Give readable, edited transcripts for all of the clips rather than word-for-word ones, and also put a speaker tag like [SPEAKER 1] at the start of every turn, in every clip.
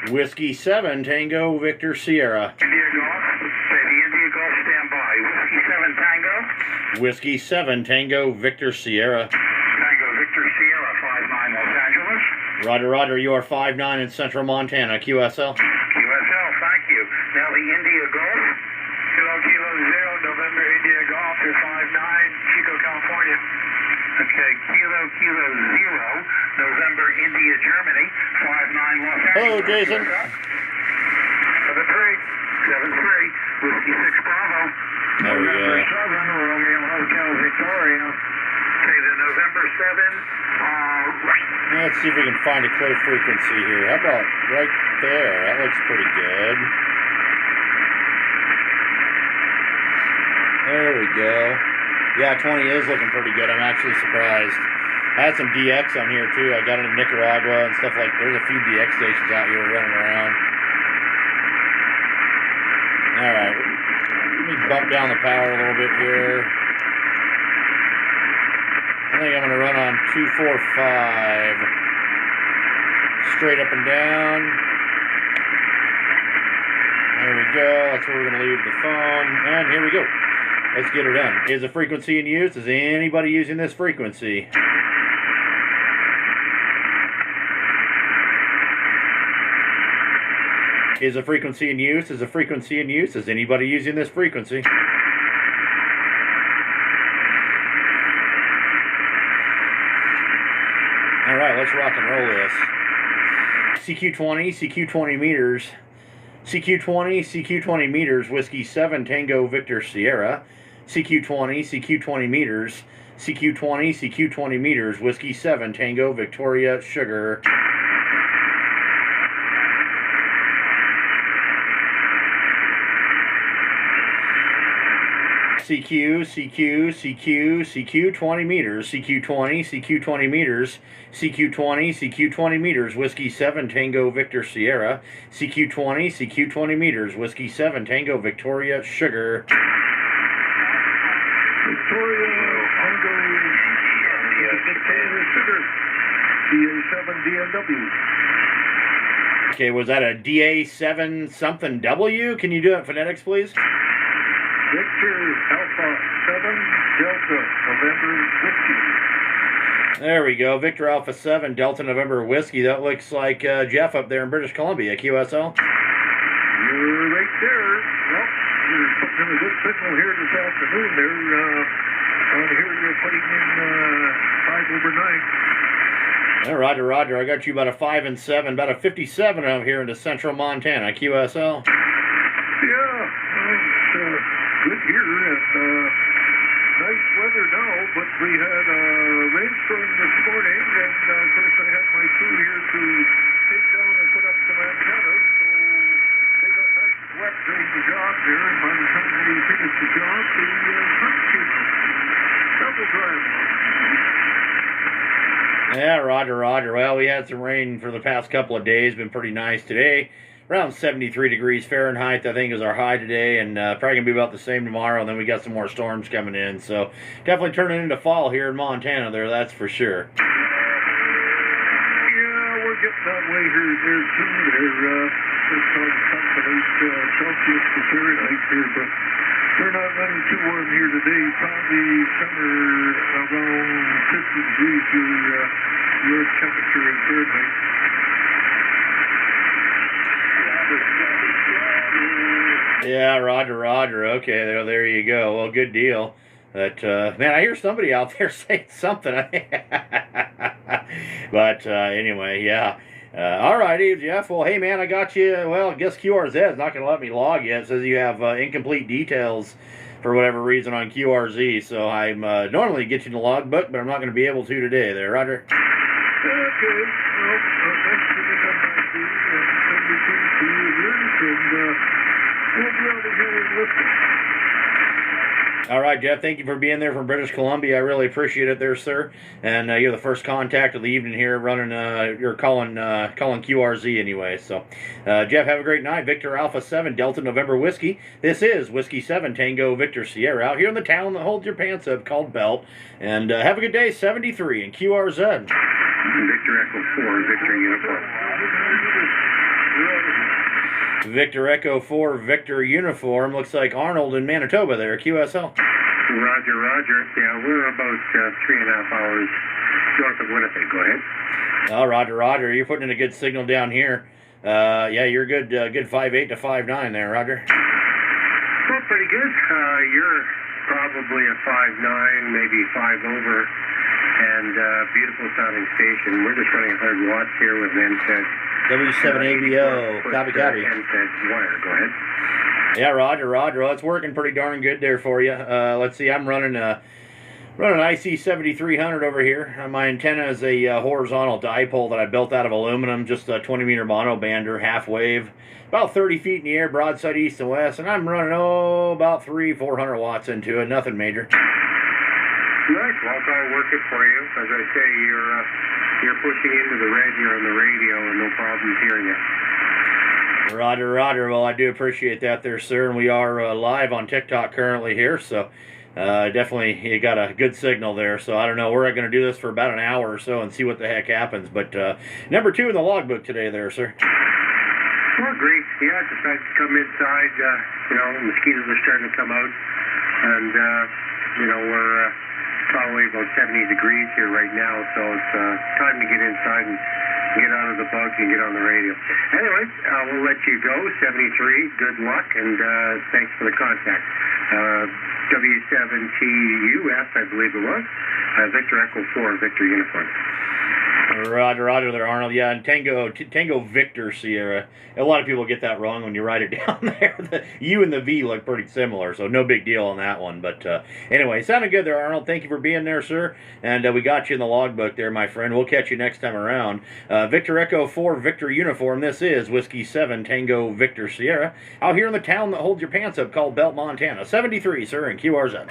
[SPEAKER 1] Whiskey 7 Tango Victor Sierra.
[SPEAKER 2] India Golf. Say the India Golf stand by. Whiskey 7 Tango.
[SPEAKER 1] Whiskey 7 Tango Victor Sierra.
[SPEAKER 2] Tango Victor Sierra 59 Los Angeles.
[SPEAKER 1] Roger, roger. You are 5-9 in Central Montana. QSL.
[SPEAKER 2] QSL, thank you. Now the India Golf. Kilo 0 November India Golf is 59 Chico, California. Okay, Kilo 0 November India Germany 59 Los Angeles.
[SPEAKER 1] Hello, Jason.
[SPEAKER 2] 7-3 Whiskey 6 Bravo.
[SPEAKER 1] There we go.
[SPEAKER 2] November 7 Romeo Hotel Victoria. Okay, the November 7.
[SPEAKER 1] Let's see if we can find a clear frequency here. How about right there? That looks pretty good. There we go. Yeah, 20 is looking pretty good. I'm actually surprised. I had some DX on here too. I got into Nicaragua and stuff like that. There's a few DX stations out here running around. Alright. Let me bump down the power a little bit here. I think I'm going to run on 245. Straight up and down. There we go. That's where we're going to leave the phone. And here we go. Let's get her done. Is the frequency in use? Is anybody using this frequency? Is the frequency in use? Is the frequency in use? Is anybody using this frequency? Alright, let's rock and roll this. CQ20, CQ20 meters. CQ20, CQ20 meters, Whiskey 7 Tango Victor Sierra. CQ20, CQ20 meters. CQ20, CQ20 meters, Whiskey 7 Tango Victoria Sugar. CQ, CQ, CQ, CQ 20 meters, CQ 20, CQ 20 meters, CQ 20, CQ 20 meters, Whiskey 7 Tango Victor Sierra, CQ 20, CQ 20 meters, Whiskey 7 Tango Victoria Sugar.
[SPEAKER 2] Victoria Tango Sugar, DA7 DNW.
[SPEAKER 1] Okay, was that a DA7 something W? Can you do it in phonetics, please?
[SPEAKER 2] Victor Alpha 7 Delta November Whiskey.
[SPEAKER 1] There we go. Victor Alpha 7 Delta November Whiskey. That looks like Jeff up there in British Columbia, QSL.
[SPEAKER 2] You're right there. Well, you're putting in a good signal here this afternoon there. On here you're putting in 5/9.
[SPEAKER 1] Yeah, roger, roger. I got you about a 5 and 7, about a 57 out here into Central Montana, QSL.
[SPEAKER 2] Yeah, it's good here, and nice weather now, but we had a rainstorm this morning, and of course I had my crew here to take down and put up some antennas, so they got nice and wet during the job there, and by the time they finished the job, the sun came out. Double drive.
[SPEAKER 1] Yeah, roger, roger. Well, we had some rain for the past couple of days. Been pretty nice today. Around 73 degrees Fahrenheit, I think, is our high today, and probably going to be about the same tomorrow, and then we got some more storms coming in. So definitely turning into fall here in Montana there, that's for sure.
[SPEAKER 2] Yeah, we're getting that way here too. It's on something Celsius to Fahrenheit here, but we're not running too warm here today. Probably somewhere around 50 degrees your temperature in Fahrenheit.
[SPEAKER 1] Yeah, roger, roger. Okay, there you go. Well, good deal. But, man, I hear somebody out there saying something. But, anyway, yeah. Alrighty, Jeff. Well, hey, man, I got you. Well, I guess QRZ is not going to let me log yet. It says you have incomplete details for whatever reason on QRZ. So I'm normally get you the logbook, but I'm not going to be able to today there, Roger.
[SPEAKER 2] Okay. Well, thanks for the contact, and everything to you, and we'll be able to hear and listen.
[SPEAKER 1] All right, Jeff, thank you for being there from British Columbia. I really appreciate it there, sir. And you're the first contact of the evening here running, you're calling QRZ anyway. So, Jeff, have a great night. Victor Alpha 7, Delta November Whiskey. This is Whiskey 7, Tango Victor Sierra out here in the town that holds your pants up called Belt. And have a good day, 73 in QRZ.
[SPEAKER 2] Victor Echo 4, Victor Uniform.
[SPEAKER 1] Victor Echo 4, Victor Uniform. Looks like Arnold in Manitoba there, QSL.
[SPEAKER 3] Roger, Roger. Yeah, we're about 3.5 hours north of Winnipeg. Go ahead.
[SPEAKER 1] Oh, Roger, Roger. You're putting in a good signal down here. Yeah, you're good. Good 5.8 to 5.9 there, Roger.
[SPEAKER 3] Well, pretty good. You're probably a 5.9, maybe 5 over, and beautiful sounding station. We're just running 100 watts here with NSET.
[SPEAKER 1] W7ABO. Copy, copy.
[SPEAKER 3] NSET wire. Go ahead.
[SPEAKER 1] Yeah, Roger, Roger. Well, it's working pretty darn good there for you. Let's see. I'm running IC 7300 over here. My antenna is a horizontal dipole that I built out of aluminum, just a 20-meter monobander, half wave, about 30 feet in the air, broadside east and west, and I'm running, about 400 watts into it, nothing major.
[SPEAKER 3] Nice. Well, it's all working for you. As I say, you're pushing into the red here on the radio, and no problems hearing you.
[SPEAKER 1] Roger, Roger. Well, I do appreciate that there, sir, and we are live on TikTok currently here, so definitely you got a good signal there. So I don't know, we're going to do this for about an hour or so and see what the heck happens, but number 2 in the logbook today there, sir.
[SPEAKER 3] Well, great. Yeah, it's decided to come inside. Mosquitoes are starting to come out, and we're probably about 70 degrees here right now, so it's time to get inside and get out of the bugs and get on the radio. Anyway, we'll let you go. 73, good luck, and thanks for the contact. W7TUS, I believe it was. Victor Echo 4, Victor Uniform.
[SPEAKER 1] Roger, Roger there, Arnold. Yeah, and Tango Victor Sierra. A lot of people get that wrong when you write it down there. The U and the V look pretty similar, so no big deal on that one. But anyway, sounded good there, Arnold. Thank you for being there, sir. And we got you in the logbook there, my friend. We'll catch you next time around. Victor Echo 4, Victor Uniform. This is Whiskey 7, Tango Victor Sierra. Out here in the town that holds your pants up called Belt, Montana. 73, sir, and QRZ.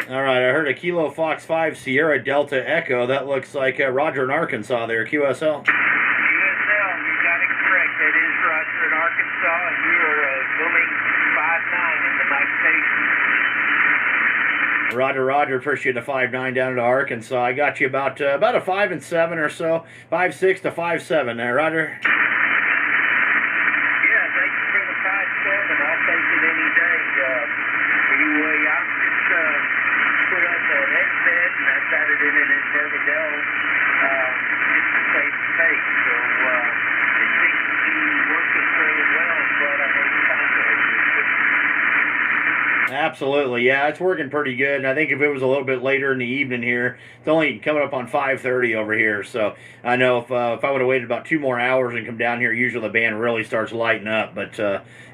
[SPEAKER 1] All right, I heard a Kilo Fox 5 Sierra Delta Echo. That looks like Roger in Arkansas there, QSL.
[SPEAKER 4] QSL, you got it correct. That is Roger in Arkansas, and we are booming 5.9 into my station.
[SPEAKER 1] Roger, Roger. Appreciate the 5.9 down to Arkansas. I got you about a 5 and 7 or so, 5.6 to 5.7 there, Roger.
[SPEAKER 4] Yeah, thank you for the 5.7. I'll take it any day. Anyway, I'm just put up an headset, and I've got it in an inverted L, just to save space. So it seems to be working fairly well, but I made contact with it.
[SPEAKER 1] Absolutely, yeah, it's working pretty good. And I think if it was a little bit later in the evening here, it's only coming up on 5:30 over here. So I know if I would have waited about 2 more hours and come down here, usually the band really starts lighting up. But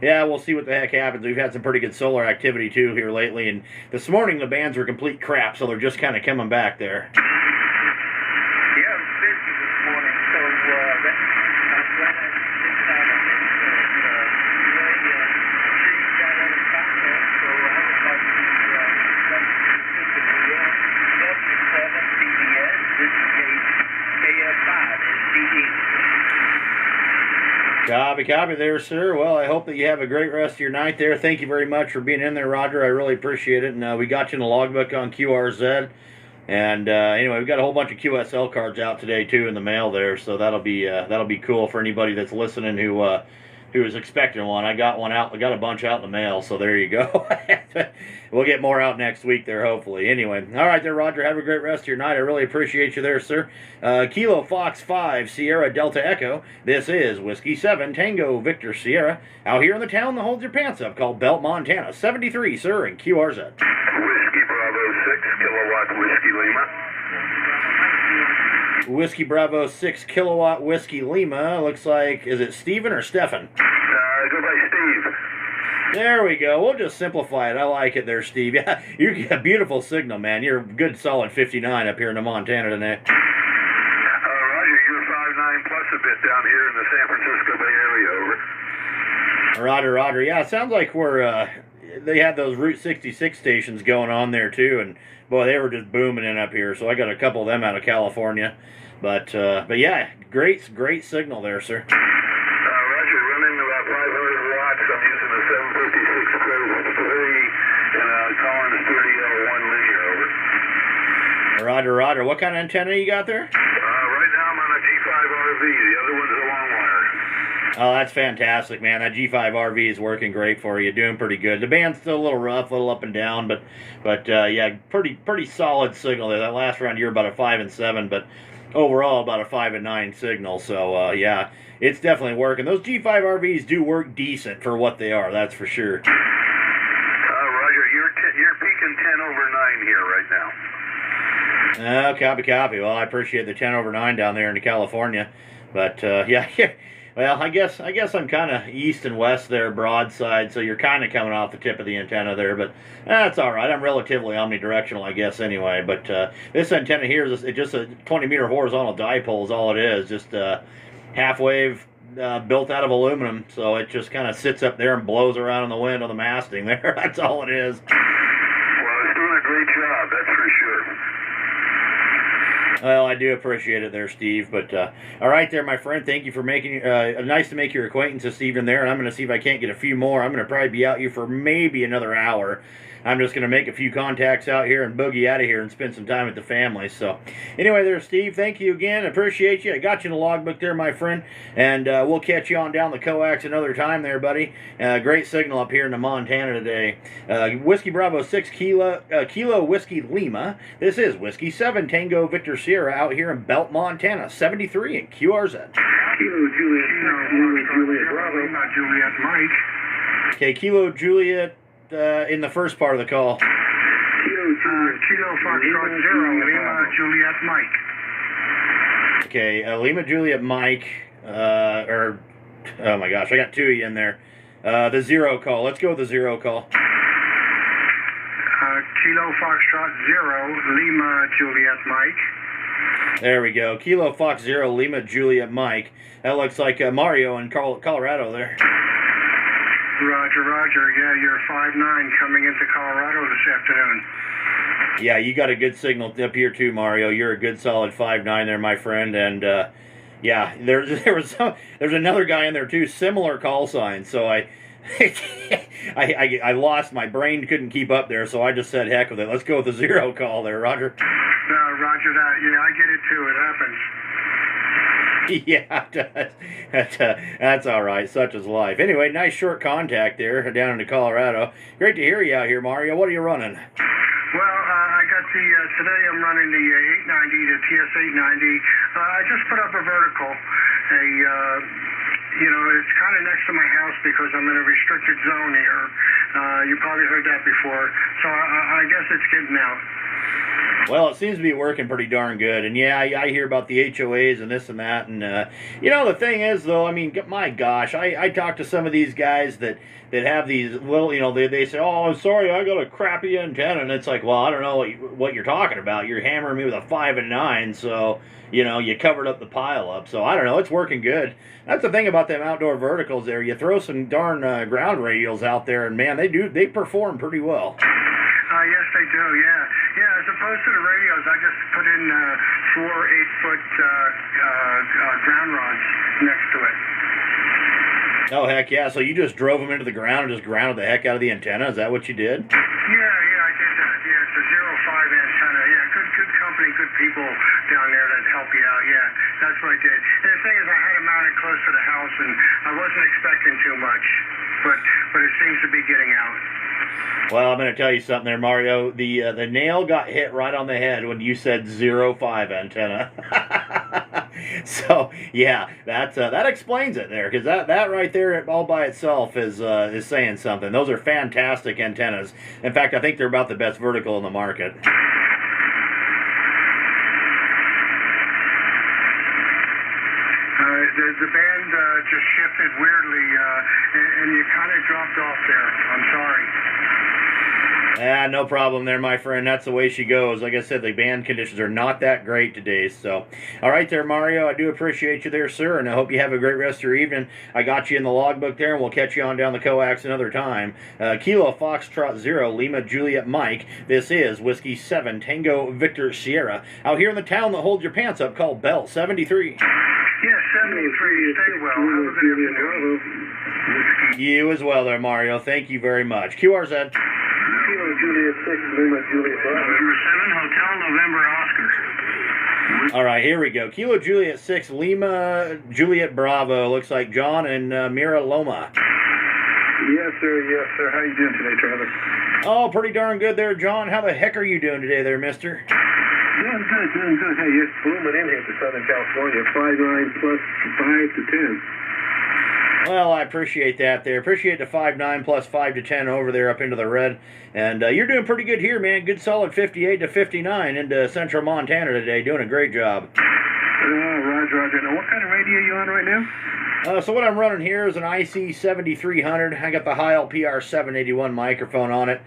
[SPEAKER 1] yeah, we'll see what the heck happens. We've had some pretty good solar activity too here lately, and this morning the bands were complete crap, so they're just kind of coming back there.
[SPEAKER 4] Yeah, I was busy this morning, so I'm glad I spent time on this.
[SPEAKER 1] Copy there, sir. Well, I hope that you have a great rest of your night there. Thank you very much for being in there, Roger. I really appreciate it. And we got you in the logbook on QRZ. And anyway, we've got a whole bunch of QSL cards out today too in the mail there, so that'll be cool for anybody that's listening who is expecting one. I got one out. I got a bunch out in the mail, so there you go. We'll get more out next week there, hopefully. Anyway, all right there, Roger. Have a great rest of your night. I really appreciate you there, sir. Kilo Fox 5 Sierra Delta Echo. This is Whiskey 7 Tango Victor Sierra. Out here in the town that holds your pants up called Belt, Montana. 73, sir, and QRZ.
[SPEAKER 2] Whiskey Bravo 6 kilowatt Whiskey Lima.
[SPEAKER 1] Whiskey Bravo 6 kilowatt Whiskey Lima. Looks like, is it Steven or Stefan?
[SPEAKER 2] Go by Steve.
[SPEAKER 1] There we go. We'll just simplify it. I like it there, Steve. Yeah, you get a beautiful signal, man. You're a good solid 59 up here in the Montana today.
[SPEAKER 2] Roger, you're 5.9 plus a bit down here in the San Francisco Bay Area, over.
[SPEAKER 1] Roger. Yeah, it sounds like they had those Route 66 stations going on there too, and boy, they were just booming in up here. So I got a couple of them out of California, but yeah, great signal there, sir.
[SPEAKER 2] Roger, running about 500 watts. I'm using a 756 Crest 3 and a Collins 30L1 linear, over.
[SPEAKER 1] Roger, Roger. What kind of antenna you got there?
[SPEAKER 2] Right now I'm on a G5 RV. The other one's a long wire.
[SPEAKER 1] Oh, that's fantastic, man. That G5 RV is working great for you. Doing pretty good. The band's still a little rough, a little up and down, but yeah, pretty solid signal there. That last round you're about a 5 and 7, but overall about a 5 and 9 signal. So yeah, it's definitely working. Those G5 RVs do work decent for what they are. That's for sure.
[SPEAKER 2] Roger, you're peaking 10 over 9 here right now.
[SPEAKER 1] Copy. Well, I appreciate the 10 over 9 down there in California, but yeah. Well, I guess I'm kind of east and west there, broadside, so you're kind of coming off the tip of the antenna there, but that's all right. I'm relatively omnidirectional, I guess, anyway. But this antenna here is just a 20-meter horizontal dipole is all it is, just half wave built out of aluminum, so it just kind of sits up there and blows around in the wind on the masting there. That's all it is.
[SPEAKER 2] Well, it's doing a great job, that's for sure.
[SPEAKER 1] Well, I do appreciate it there, Steve. But all right there, my friend. Thank you for making nice to make your acquaintance this evening there. And I'm going to see if I can't get a few more. I'm going to probably be out here for maybe another hour. I'm just going to make a few contacts out here and boogie out of here and spend some time with the family. So anyway there, Steve, thank you again. Appreciate you. I got you in the logbook there, my friend. And we'll catch you on down the coax another time there, buddy. Great signal up here in the Montana today. Whiskey Bravo 6 Kilo Whiskey Lima. This is Whiskey 7 Tango Victor Sierra out here in Belt, Montana. 73 in QRZ.
[SPEAKER 3] Kilo Juliet Bravo, not Juliet Mike.
[SPEAKER 1] Okay, Kilo Juliet in the first part of the call.
[SPEAKER 3] Kilo Foxtrot 0, Lima Juliet Mike.
[SPEAKER 1] Okay, Lima Juliet Mike, oh my gosh, I got two of you in there. The 0 call. Let's go with the 0 call.
[SPEAKER 3] Kilo Foxtrot 0, Lima Juliet Mike.
[SPEAKER 1] There we go. Kilo Fox 0, Lima Juliet Mike. That looks like Mario in Colorado there.
[SPEAKER 3] Roger. Yeah, you're 5'9" coming into Colorado this afternoon.
[SPEAKER 1] Yeah, you got a good signal up here too, Mario. You're a good solid 5'9" there, my friend. And yeah, there's another guy in there too, similar call sign. So I lost my brain, couldn't keep up there, so I just said heck with it. Let's go with the 0 call there, Roger.
[SPEAKER 3] Roger that. Yeah, I get it too. It happens.
[SPEAKER 1] Yeah, it does. That's all right. Such is life. Anyway, nice short contact there down into Colorado. Great to hear you out here, Mario. What are you running?
[SPEAKER 3] Well, I got today I'm running the 890, the TS890. I just put up a vertical. It's kind of next to my house because I'm in a restricted zone here. You probably heard that before. So I guess it's getting out.
[SPEAKER 1] Well, it seems to be working pretty darn good. And yeah, I hear about the HOAs and this and that. And, the thing is, though, I mean, my gosh, I talk to some of these guys that have these, well, they say, oh, I'm sorry, I got a crappy antenna. And it's like, well, I don't know what you're talking about. You're hammering me with a 5 and 9, so, you covered up the pile up. So I don't know, it's working good. That's the thing about them outdoor verticals there. You throw some darn ground radials out there, and man, they perform pretty well.
[SPEAKER 3] Yes, they do, yeah. Yeah, as opposed to the radios, I just put in 4 8-foot ground rods next to it.
[SPEAKER 1] Oh, heck yeah. So you just drove them into the ground and just grounded the heck out of the antenna? Is that what you did?
[SPEAKER 3] Yeah, I did that. Yeah, it's a 0.5 antenna. Yeah, good company, good people down there that help you out. Yeah, that's what I did. And the thing is, I had it mounted close to the house, and I wasn't expecting too much, but it seems to be getting out.
[SPEAKER 1] Well, I'm going to tell you something there, Mario. The nail got hit right on the head when you said 0.5 antenna. So yeah, that explains it there, because that right there all by itself is saying something. Those are fantastic antennas. In fact, I think they're about the best vertical in the market.
[SPEAKER 3] The band just shifted weirdly, and you kind of dropped off there. I'm sorry.
[SPEAKER 1] No problem there, my friend. That's the way she goes. Like I said, the band conditions are not that great today. So, all right there, Mario. I do appreciate you there, sir, and I hope you have a great rest of your evening. I got you in the logbook there, and we'll catch you on down the coax another time. Kilo Foxtrot 0, Lima Juliet Mike. This is Whiskey 7 Tango Victor Sierra out here in the town that holds your pants up called Bell 73.
[SPEAKER 3] Yeah, 73. Stay well. Have a good afternoon.
[SPEAKER 1] You as well there, Mario. Thank you very much. QRZ.
[SPEAKER 3] Kilo Juliet 6, Lima Juliet Bravo.
[SPEAKER 4] November 7, Hotel November Oscar.
[SPEAKER 1] All right, here we go. Kilo Juliet 6, Lima Juliet Bravo. Looks like John and Mira Loma.
[SPEAKER 3] Yes, sir. Yes, sir. How you doing today, Travis?
[SPEAKER 1] Oh, pretty darn good there, John. How the heck are you doing today there, mister?
[SPEAKER 3] Doing good, doing good. Hey, you're blooming in here to Southern California. 5'9" plus 5 to 10.
[SPEAKER 1] Well, I appreciate that there. Appreciate the 5'9" plus 5 to 10 over there up into the red. And you're doing pretty good here, man. Good solid 58 to 59 into central Montana today. Doing a great job.
[SPEAKER 3] Roger. Now, what kind of radio are you on right now?
[SPEAKER 1] So what I'm running here is an IC 7300. I got the Heil PR 781 microphone on it.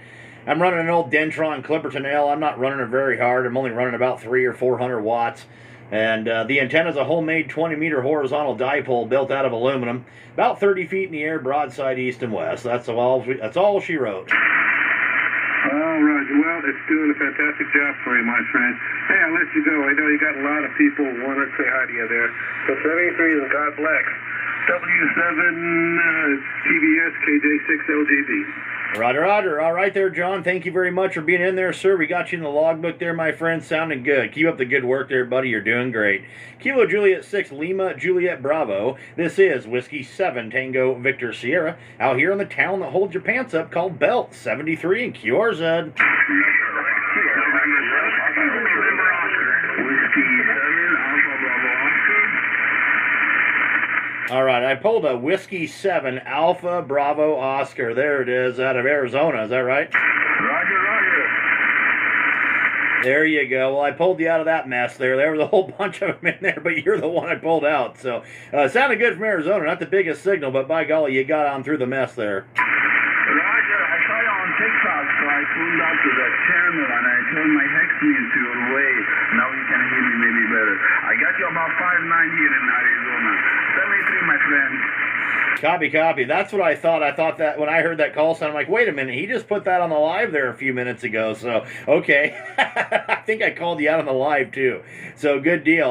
[SPEAKER 1] I'm running an old Dentron Clipperton L. I'm not running it very hard. I'm only running about 300 or 400 watts. And the antenna is a homemade 20-meter horizontal dipole built out of aluminum, about 30 feet in the air, broadside east and west. That's all she wrote.
[SPEAKER 3] Oh, Roger. Well, it's doing a fantastic job for you, my friend. Hey, I'll let you go. I know you got a lot of people want to say hi to you there. So 73 is God bless. W7 TBS KJ6 LGB.
[SPEAKER 1] Roger. All right there, John. Thank you very much for being in there, sir. We got you in the logbook there, my friend. Sounding good. Keep up the good work there, buddy. You're doing great. Kilo Juliet 6, Lima Juliet Bravo. This is Whiskey 7, Tango Victor Sierra, out here in the town that holds your pants up called Belt, 73 in QRZ. All right, I pulled a Whiskey 7 Alpha Bravo Oscar. There it is, out of Arizona. Is that right?
[SPEAKER 3] Roger.
[SPEAKER 1] There you go. Well, I pulled you out of that mess there. There was a whole bunch of them in there, but you're the one I pulled out. So, sounded good from Arizona. Not the biggest signal, but by golly, you got on through the mess there.
[SPEAKER 4] Roger, I saw you on TikTok, so I tuned out to that channel and I turned my hex meter to your way. Now you can hear me maybe better. I got you about 5'9" here in Arizona. 73, my friend.
[SPEAKER 1] Copy. That's what I thought. I thought that when I heard that call sound, I'm like, wait a minute, he just put that on the live there a few minutes ago. So, okay. I think I called you out on the live too. So, good deal.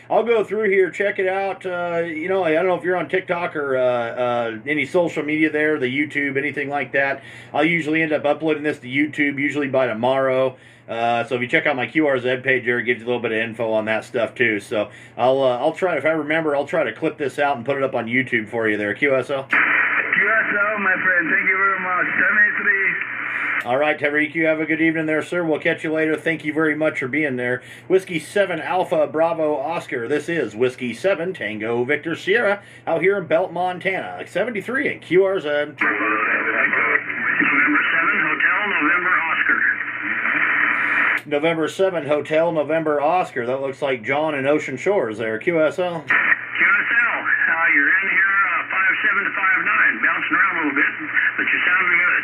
[SPEAKER 1] I'll go through here, check it out. I don't know if you're on TikTok or any social media there, the YouTube, anything like that. I'll usually end up uploading this to YouTube, usually by tomorrow. So if you check out my QRZ page there, it gives you a little bit of info on that stuff too. So I'll try, if I remember, I'll try to clip this out and put it up on YouTube for you there. QSL?
[SPEAKER 4] QSL, my friend. Thank you very much. 73.
[SPEAKER 1] All right, Tariq, you have a good evening there, sir. We'll catch you later. Thank you very much for being there. Whiskey 7 Alpha Bravo Oscar. This is Whiskey 7 Tango Victor Sierra out here in Belt, Montana. 73 in QRZ.
[SPEAKER 4] November 7, Hotel November Oscar.
[SPEAKER 1] November 7, Hotel November Oscar. That looks like John in Ocean Shores there. QSL?
[SPEAKER 4] QSL, you're in here 5'7" to 5'9", bouncing around a little bit, but you're sounding good.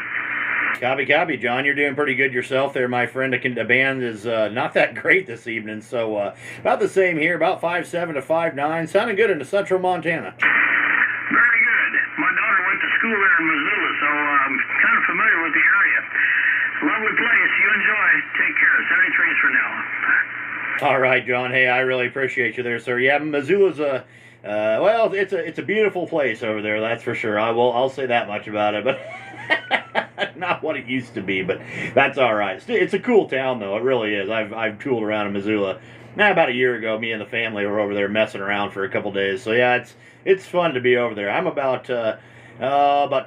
[SPEAKER 1] Copy, John. You're doing pretty good yourself there, my friend. The band is not that great this evening, so about the same here, about 5'7" to 5'9", sounding good into central Montana.
[SPEAKER 4] Very good. My daughter went to school there in Missoula, so I'm kind of familiar with the area. Lovely place. You enjoy. Take care. 73's for now.
[SPEAKER 1] All right, John. Hey, I really appreciate you there, sir. Yeah, Missoula's it's a beautiful place over there. That's for sure. I'll say that much about it, but not what it used to be. But that's all right. It's a cool town, though. It really is. I've tooled around in Missoula. Now, about a year ago, me and the family were over there messing around for a couple days. So yeah, it's fun to be over there. I'm about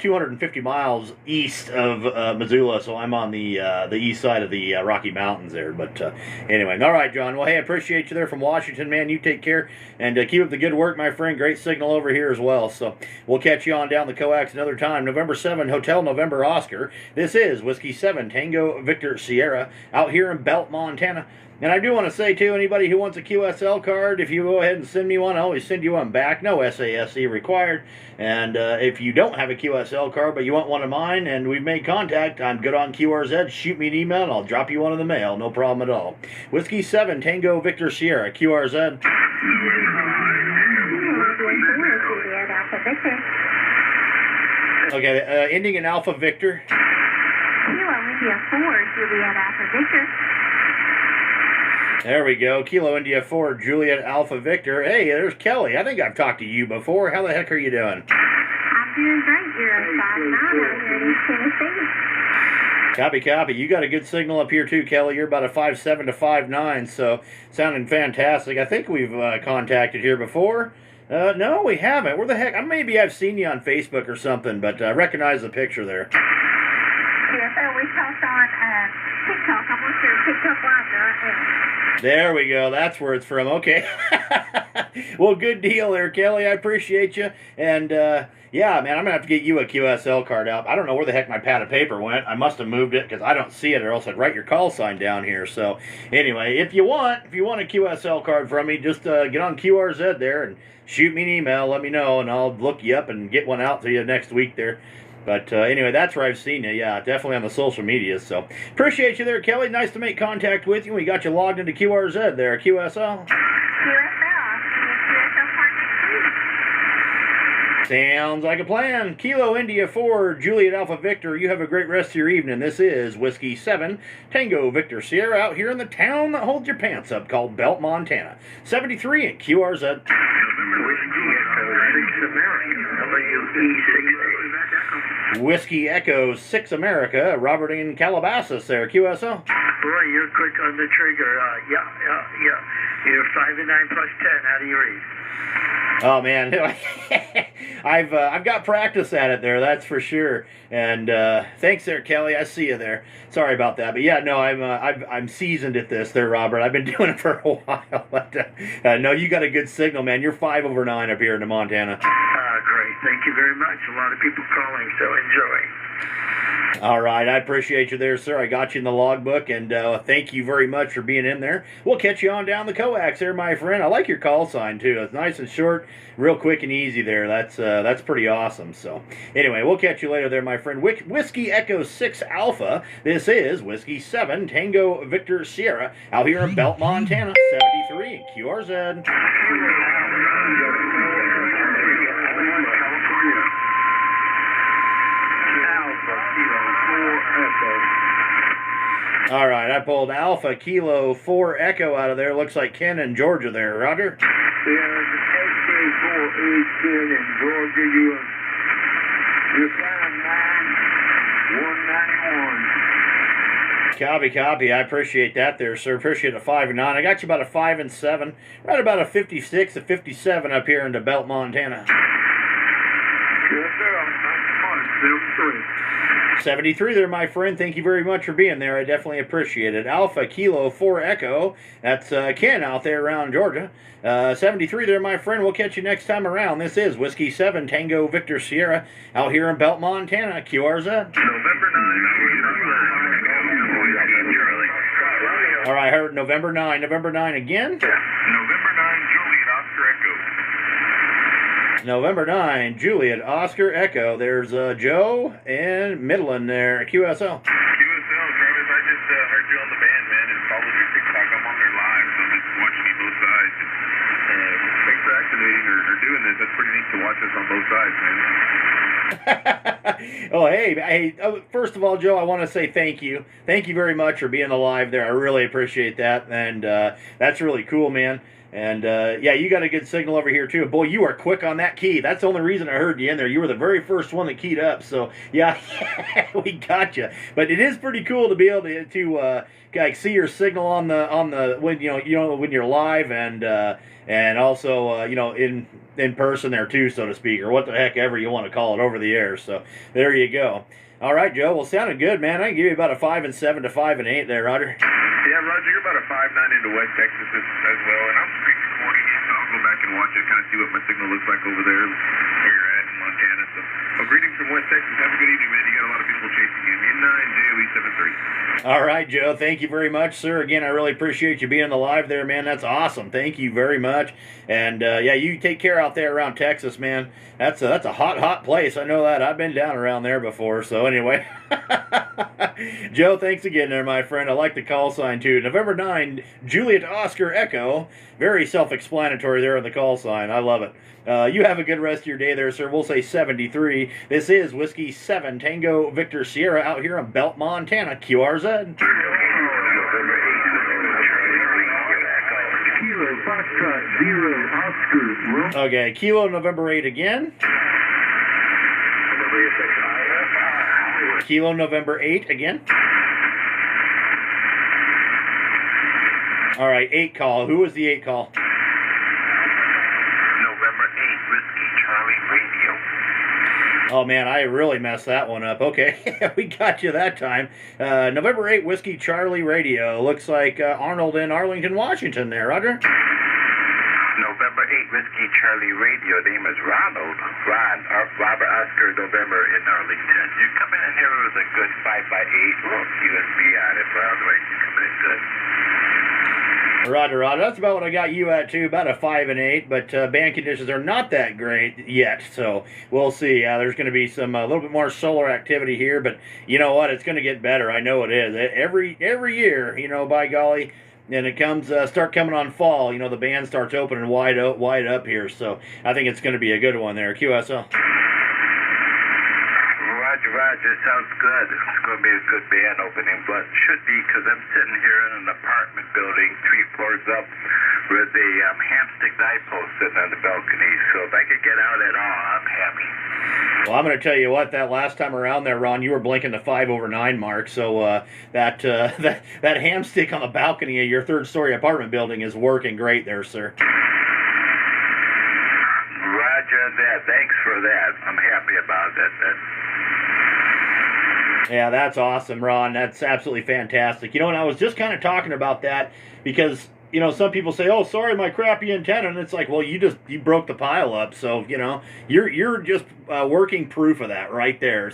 [SPEAKER 1] 250 miles east of Missoula, so I'm on the east side of the Rocky Mountains there. But anyway, all right, John. Well, hey, I appreciate you there from Washington, man. You take care, and keep up the good work, my friend. Great signal over here as well. So we'll catch you on down the coax another time. November 7, Hotel November Oscar. This is Whiskey 7, Tango Victor Sierra, out here in Belt, Montana. And I do want to say, too, anybody who wants a QSL card, if you go ahead and send me one, I'll always send you one back. No SASE required. And if you don't have a QSL card, but you want one of mine, and we've made contact, I'm good on QRZ. Shoot me an email, and I'll drop you one in the mail. No problem at all. Whiskey 7, Tango Victor Sierra, QRZ. Okay, ending in Alpha Victor.
[SPEAKER 5] Kilo India 4, Juliet Alpha Victor.
[SPEAKER 1] There we go. Kilo India 4, Juliet Alpha Victor. Hey, there's Kelly. I think I've talked to you before. How the heck are you doing?
[SPEAKER 5] I'm doing great. You're a 5'9" out here in East Tennessee.
[SPEAKER 1] Copy, copy. You got a good signal up here too, Kelly. You're about a 5.7 to 5.9, so sounding fantastic. I think we've contacted here before. No, we haven't. Where the heck? Maybe I've seen you on Facebook or something, but I recognize the picture there.
[SPEAKER 5] Yes, sir. We talked on TikTok. I'm not sure TikTok Live, right?
[SPEAKER 1] There we go. That's where it's from. Okay. Well, good deal there, Kelly. I appreciate you. And, yeah, man, I'm going to have to get you a QSL card out. I don't know where the heck my pad of paper went. I must have moved it because I don't see it, or else I'd write your call sign down here. So, anyway, if you want a QSL card from me, just get on QRZ there and shoot me an email. Let me know, and I'll look you up and get one out to you next week there. But anyway, that's where I've seen you. Yeah, definitely on the social media. So appreciate you there, Kelly. Nice to make contact with you. We got you logged into QRZ there, QSL. Sounds like a plan. Kilo India 4, Juliet Alpha Victor. You have a great rest of your evening. This is Whiskey 7, Tango Victor Sierra, out here in the town that holds your pants up called Belt, Montana. 73 at QRZ. Whiskey Echo 6 America, Robert in Calabasas there, QSL.
[SPEAKER 4] Boy, you're quick on the trigger. Yeah. You're 5 and 9 plus 10. How do you read?
[SPEAKER 1] Oh man, I've got practice at it there, that's for sure. And thanks there, Kelly. I see you there. Sorry about that, but yeah, no, I'm seasoned at this there, Robert. I've been doing it for a while. But no, you got a good signal, man. You're 5 over 9 up here in Montana.
[SPEAKER 4] Great. Thank you very much. A lot of people calling, so enjoy.
[SPEAKER 1] All right, I appreciate you there, sir. I got you in the logbook, and thank you very much for being in there. We'll catch you on down the coax there, my friend. I like your call sign, too. It's nice and short, real quick and easy there. That's pretty awesome. So, anyway, we'll catch you later there, my friend. Whiskey Echo 6 Alpha. This is Whiskey 7 Tango Victor Sierra out here in Belt, Montana. 73 QRZ. All right, I pulled Alpha Kilo 4 Echo out of there. Looks like Ken in Georgia there. Roger?
[SPEAKER 2] Yeah, XK4 Ken in Georgia. You're 59191.
[SPEAKER 1] Copy. I appreciate that there, sir. Appreciate a 5 and 9. I got you about a 5 and 7. Right about a 56, a 57 up here into Belt, Montana.
[SPEAKER 2] Yes, sir.
[SPEAKER 1] 73 there, my friend. Thank you very much for being there. I definitely appreciate it. Alpha Kilo 4 Echo. That's Ken out there around Georgia. 73 there, my friend. We'll catch you next time around. This is Whiskey 7 Tango Victor Sierra out here in Belt, Montana. QRZ.
[SPEAKER 2] November 9.
[SPEAKER 1] All right, I heard November 9. November 9 again?
[SPEAKER 2] November 9, Juliet Oscar Echo.
[SPEAKER 1] November 9, Juliet Oscar Echo. There's Joe and Midland there. QSL.
[SPEAKER 2] QSL, Travis, I just heard you on the band, man, and followed your TikTok. I'm on there live, so I'm just watching you both sides. Thanks for activating or doing this. That's pretty neat to watch us on both sides, man.
[SPEAKER 1] Oh, hey, first of all, Joe, I want to say thank you. Thank you very much for being alive there. I really appreciate that, and that's really cool, man. And, yeah, you got a good signal over here, too. Boy, you are quick on that key. That's the only reason I heard you in there. You were the very first one that keyed up. So, yeah, we got you. But it is pretty cool to be able to like see your signal on the when when you're live and also in person there too, so to speak, or what the heck ever you want to call it over the air. So there you go. All right, Joe. Well, sounded good, man. I can give you about a 5 and 7 to 5 and 8 there, Roger.
[SPEAKER 2] Yeah, Roger, you're about a 5.9 into West Texas as well, and I'm pretty recording it, so I'll go back and watch it, kind of see what my signal looks like over there, where you're at in Montana. So, greetings from West Texas. Have a good evening, man. You got a lot of people chasing you. N9 JOE73.
[SPEAKER 1] All right, Joe. Thank you very much, sir. Again, I really appreciate you being alive there, man. That's awesome. Thank you very much. And yeah, you take care out there around Texas, man. That's a hot place. I know that. I've been down around there before. So anyway, Joe, thanks again there, my friend. I like the call sign too. November 9, Juliet Oscar Echo. Very self-explanatory there on the call sign. I love it. You have a good rest of your day there, sir. We'll say 73. This is Whiskey 7 Tango Victor Sierra out here in Belt, Montana. QRZ.
[SPEAKER 2] Kilo Foxtrot 0 Oscar.
[SPEAKER 1] Okay, Kilo November 8 again. Kilo November 8 again. All right, 8 call. Who was the 8 call?
[SPEAKER 3] November 8, Whiskey Charlie Radio.
[SPEAKER 1] Oh, man, I really messed that one up. Okay, we got you that time. November 8, Whiskey Charlie Radio. Looks like Arnold in Arlington, Washington there, Roger.
[SPEAKER 3] November 8, Whiskey Charlie Radio. Name is Ronald. Robert Oscar, November in Arlington. You coming in here with a good 5x8. Look, USB on it, Broadway. You coming in good.
[SPEAKER 1] Roger, Roger. That's about what I got you at, too. About a 5 and 8, but band conditions are not that great yet, so we'll see. There's going to be some a little bit more solar activity here, but you know what? It's going to get better. I know it is. Every year, you know, by golly, and it comes start coming on fall, you know, the band starts opening wide up here, so I think it's going to be a good one there. QSL.
[SPEAKER 3] Roger, sounds good. It's going to be a good band opening, but should be because I'm sitting here in an apartment building 3 floors up with a hamstick dipole sitting on the balcony. So if I could get out at all, I'm happy.
[SPEAKER 1] Well, I'm going to tell you what, that last time around there, Ron, you were blinking the 5/9 mark, so that hamstick on the balcony of your 3rd-story apartment building is working great there, sir.
[SPEAKER 3] Roger that. Thanks for that. I'm happy about that.
[SPEAKER 1] Yeah, that's awesome, Ron. That's absolutely fantastic. You know, and I was just kind of talking about that because, you know, some people say, "Oh, sorry, my crappy antenna," and it's like, well, you broke the pile up, so you know, you're just working proof of that right there.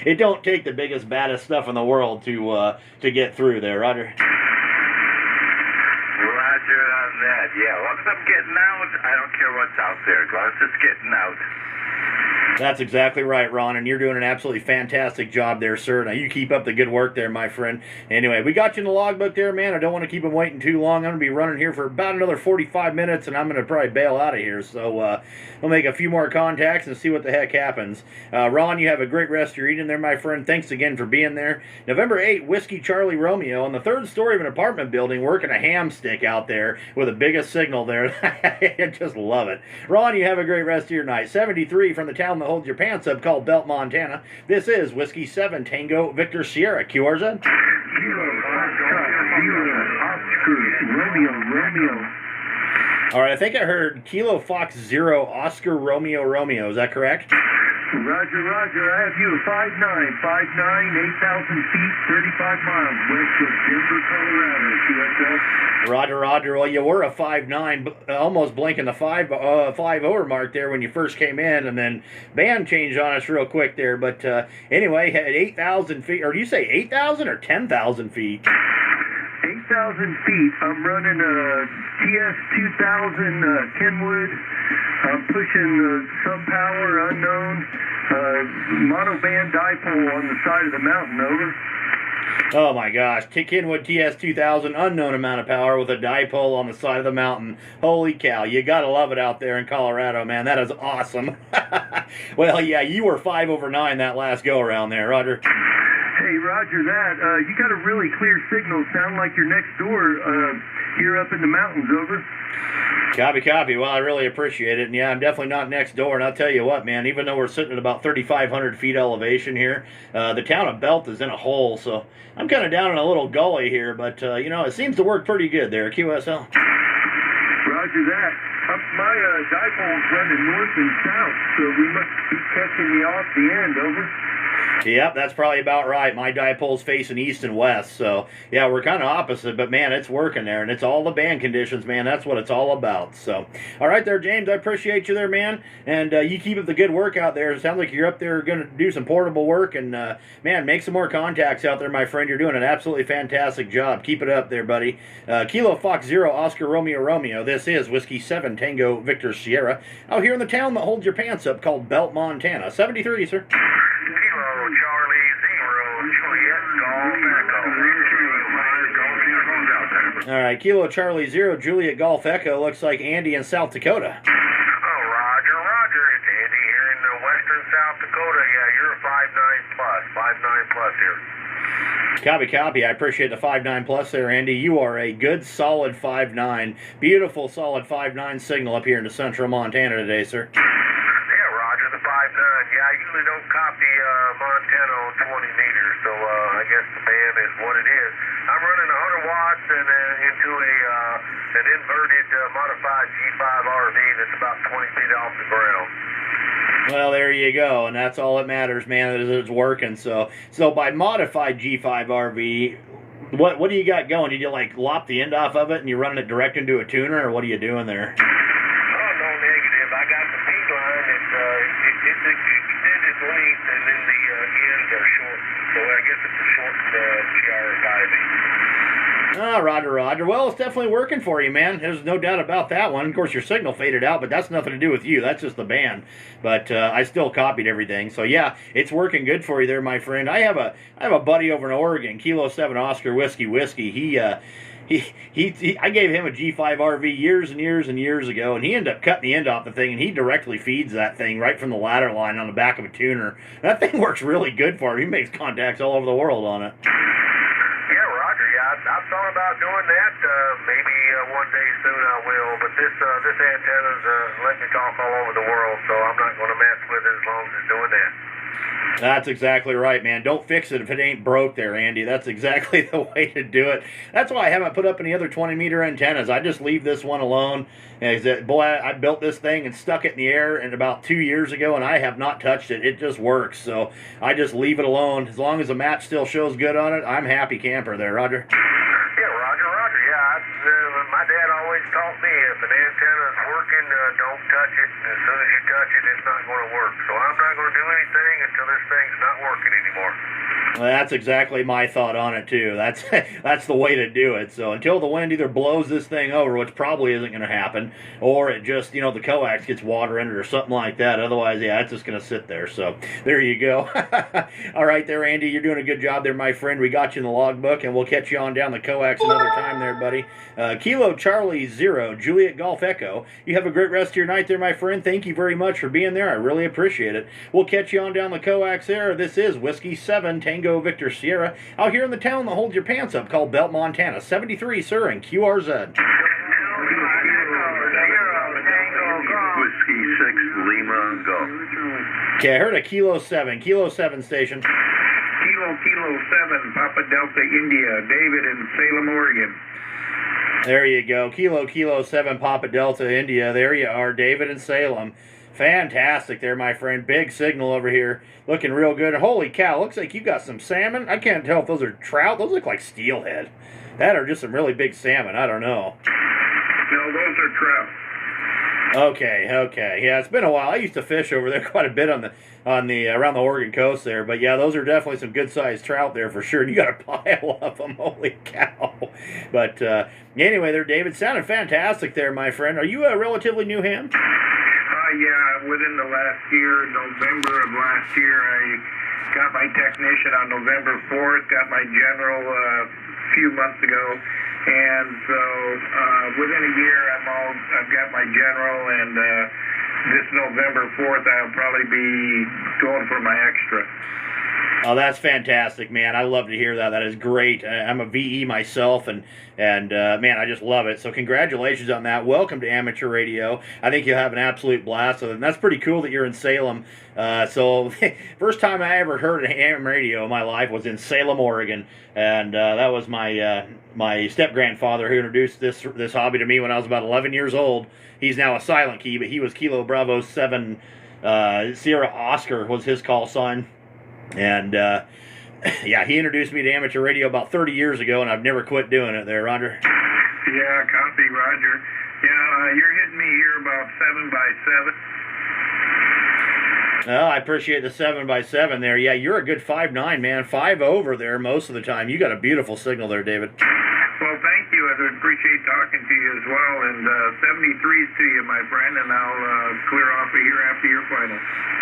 [SPEAKER 1] It don't take the biggest, baddest stuff in the world to get through there, Roger.
[SPEAKER 3] Roger on that. Yeah, once I'm getting out, I don't care what's out there. As long as it's getting out.
[SPEAKER 1] That's exactly right, Ron, and you're doing an absolutely fantastic job there, sir. Now, you keep up the good work there, my friend. Anyway, we got you in the logbook there, man. I don't want to keep them waiting too long. I'm going to be running here for about another 45 minutes, and I'm going to probably bail out of here. So we'll make a few more contacts and see what the heck happens. Ron, you have a great rest of your evening there, my friend. Thanks again for being there. November 8, Whiskey Charlie Romeo on the 3rd story of an apartment building working a ham stick out there with the biggest signal there. I just love it. Ron, you have a great rest of your night. 73 from the town that holds your pants up called Belt, Montana. This is Whiskey 7 Tango Victor Sierra QRZ.
[SPEAKER 2] Romeo.
[SPEAKER 1] All right, I think I heard Kilo Fox 0 Oscar Romeo Romeo. Is that correct?
[SPEAKER 2] Roger. I have you at 5'9", 8,000 feet, 35 miles west of Denver, Colorado. QSL.
[SPEAKER 1] Roger. Well, you were a 5'9", almost blinking the 5 mark there when you first came in, and then band changed on us real quick there. But anyway, at 8,000 feet, or do you say 8,000 or 10,000 feet?
[SPEAKER 2] 8,000 feet. I'm running a TS2000 Kenwood. I'm pushing some power unknown monoband dipole on the side of the mountain. Over.
[SPEAKER 1] Oh my gosh, Kenwood TS2000, unknown amount of power with a dipole on the side of the mountain. Holy cow, you gotta love it out there in Colorado, man. That is awesome. Well, yeah, you were 5/9 that last go around there, Roger.
[SPEAKER 2] Hey, Roger that. You got a really clear signal. Sound like you're next door here up in the mountains. Over.
[SPEAKER 1] Copy. Well, I really appreciate it. And yeah, I'm definitely not next door. And I'll tell you what, man, even though we're sitting at about 3,500 feet elevation here, the town of Belt is in a hole. So I'm kind of down in a little gully here. But, you know, it seems to work pretty good there. QSL.
[SPEAKER 2] Roger that. My dipole's running north and south, so we must be catching me off the end. Over.
[SPEAKER 1] Yep, that's probably about right. My dipole's facing east and west, so yeah, we're kind of opposite, but man, it's working there, and it's all the band conditions, man. That's what it's all about. So, all right there, James, I appreciate you there, man, and you keep up the good work out there. It sounds like you're up there going to do some portable work, and man, make some more contacts out there, my friend. You're doing an absolutely fantastic job. Keep it up there, buddy. Kilo Fox 0 Oscar Romeo Romeo. This is Whiskey 7 Tango Victor Sierra out here in the town that holds your pants up called Belt, Montana. 73, sir.
[SPEAKER 3] Charlie 0 Juliet Golf Echo.
[SPEAKER 1] All right, Kilo Charlie 0 Juliet Golf Echo. Looks like Andy in South Dakota.
[SPEAKER 3] Oh, Roger. It's Andy here in western South Dakota. Yeah, you're a 5'9 plus here.
[SPEAKER 1] Copy. I appreciate the 5'9 plus there, Andy. You are a good, solid 5'9. Beautiful, solid 5'9 signal up here in central Montana today, sir.
[SPEAKER 3] Yeah, Roger, the 5'9. Yeah, I usually don't copy Montana on 20 meters, so I guess the band is what it is. I'm
[SPEAKER 2] I'm running 100 watts and into an inverted modified G5 RV that's about 20 feet off the ground.
[SPEAKER 1] Well, there you go, and that's all that matters, man. Is it's working. So by modified G5 RV, what do you got going? Did you like lop the end off of it and you're running it direct into a tuner, or what are you doing there?
[SPEAKER 2] Oh, no negative. I got the feed line. It's extended length, and then the ends are short. So I guess it's a short GR5.
[SPEAKER 1] Ah, Roger. Well, it's definitely working for you, man. There's no doubt about that one. Of course, your signal faded out, but that's nothing to do with you. That's just the band. But I still copied everything. So yeah, it's working good for you there, my friend. I have a buddy over in Oregon, Kilo 7 Oscar Whiskey. I gave him a G5 RV years and years ago, and he ended up cutting the end off the thing, and he directly feeds that thing right from the ladder line on the back of a tuner. That thing works really good for him. He makes contacts all over the world on it.
[SPEAKER 2] I've thought about doing that. Maybe one day soon I will. But this antenna's let me talk all over the world, so I'm not going to mess with it as long as it's doing that.
[SPEAKER 1] That's exactly right, man. Don't fix it if it ain't broke there, Andy. That's exactly the way to do it. That's why I haven't put up any other 20-meter antennas. I just leave this one alone. Boy, I built this thing and stuck it in the air about 2 years ago, and I have not touched it. It just works. So I just leave it alone. As long as the match still shows good on it, I'm happy camper there, Roger.
[SPEAKER 2] Yeah, Roger. Yeah, my dad always taught me if an antenna's working, don't touch it. As soon as you touch it, it's not going to work. So I'm not going to do anything until this thing's not working anymore.
[SPEAKER 1] Well, that's exactly my thought on it too. That's the way to do it. So until the wind either blows this thing over, which probably isn't going to happen, or it just, the coax gets water in it or something like that. Otherwise, yeah, it's just going to sit there. So there you go. All right there, Andy. You're doing a good job there, my friend. We got you in the logbook, and we'll catch you on down the coax another time there, buddy. Kilo Charlie 0, Juliet Golf Echo. You have a great rest of your night there, my friend. Thank you very much for being there. I really appreciate it. We'll catch you on down the coax there. This is Whiskey 7 Tango Victor Sierra out here in the town that holds your pants up called Belt, Montana. 73, sir, and QRZ.
[SPEAKER 2] Whiskey 6 Lima Go.
[SPEAKER 1] Okay, I heard a Kilo 7 station.
[SPEAKER 2] Kilo 7 Papa Delta India, David in Salem, Oregon.
[SPEAKER 1] There you go. Kilo 7 Papa Delta India. There you are, David in Salem. Fantastic there, my friend. Big signal over here. Looking real good. Holy cow, looks like you got some salmon. I can't tell if those are trout. Those look like steelhead. That are just some really big salmon. I don't know.
[SPEAKER 2] No, those are trout.
[SPEAKER 1] Okay. Yeah, it's been a while. I used to fish over there quite a bit on the around the Oregon coast there. But yeah, those are definitely some good-sized trout there for sure. And you got a pile of them. Holy cow. But anyway there, David. Sounded fantastic there, my friend. Are you a relatively new ham?
[SPEAKER 2] Yeah, within the last year, November of last year, I got my technician on November 4th, got my general a few months ago, and so within a year, I've got my general, and this November 4th, I'll probably be going for my extra.
[SPEAKER 1] Oh, that's fantastic, man. I love to hear that. That is great. I'm a VE myself, and man, I just love it. So congratulations on that. Welcome to Amateur Radio. I think you'll have an absolute blast. And that's pretty cool that you're in Salem. So first time I ever heard of ham radio in my life was in Salem, Oregon. And that was my step-grandfather who introduced this hobby to me when I was about 11 years old. He's now a silent key, but he was Kilo Bravo 7 Sierra Oscar was his call sign. And, yeah, he introduced me to amateur radio about 30 years ago, and I've never quit doing it there, Roger.
[SPEAKER 2] Yeah, copy, Roger. Yeah, you're hitting me here about 7x7.
[SPEAKER 1] Oh, I appreciate the 7x7 there. Yeah, you're a good 5'9", man. 5 over there most of the time. You got a beautiful signal there, David.
[SPEAKER 2] Well, thank you. I appreciate talking to you as well. And 73s to you, my friend, and I'll clear off of here after your final.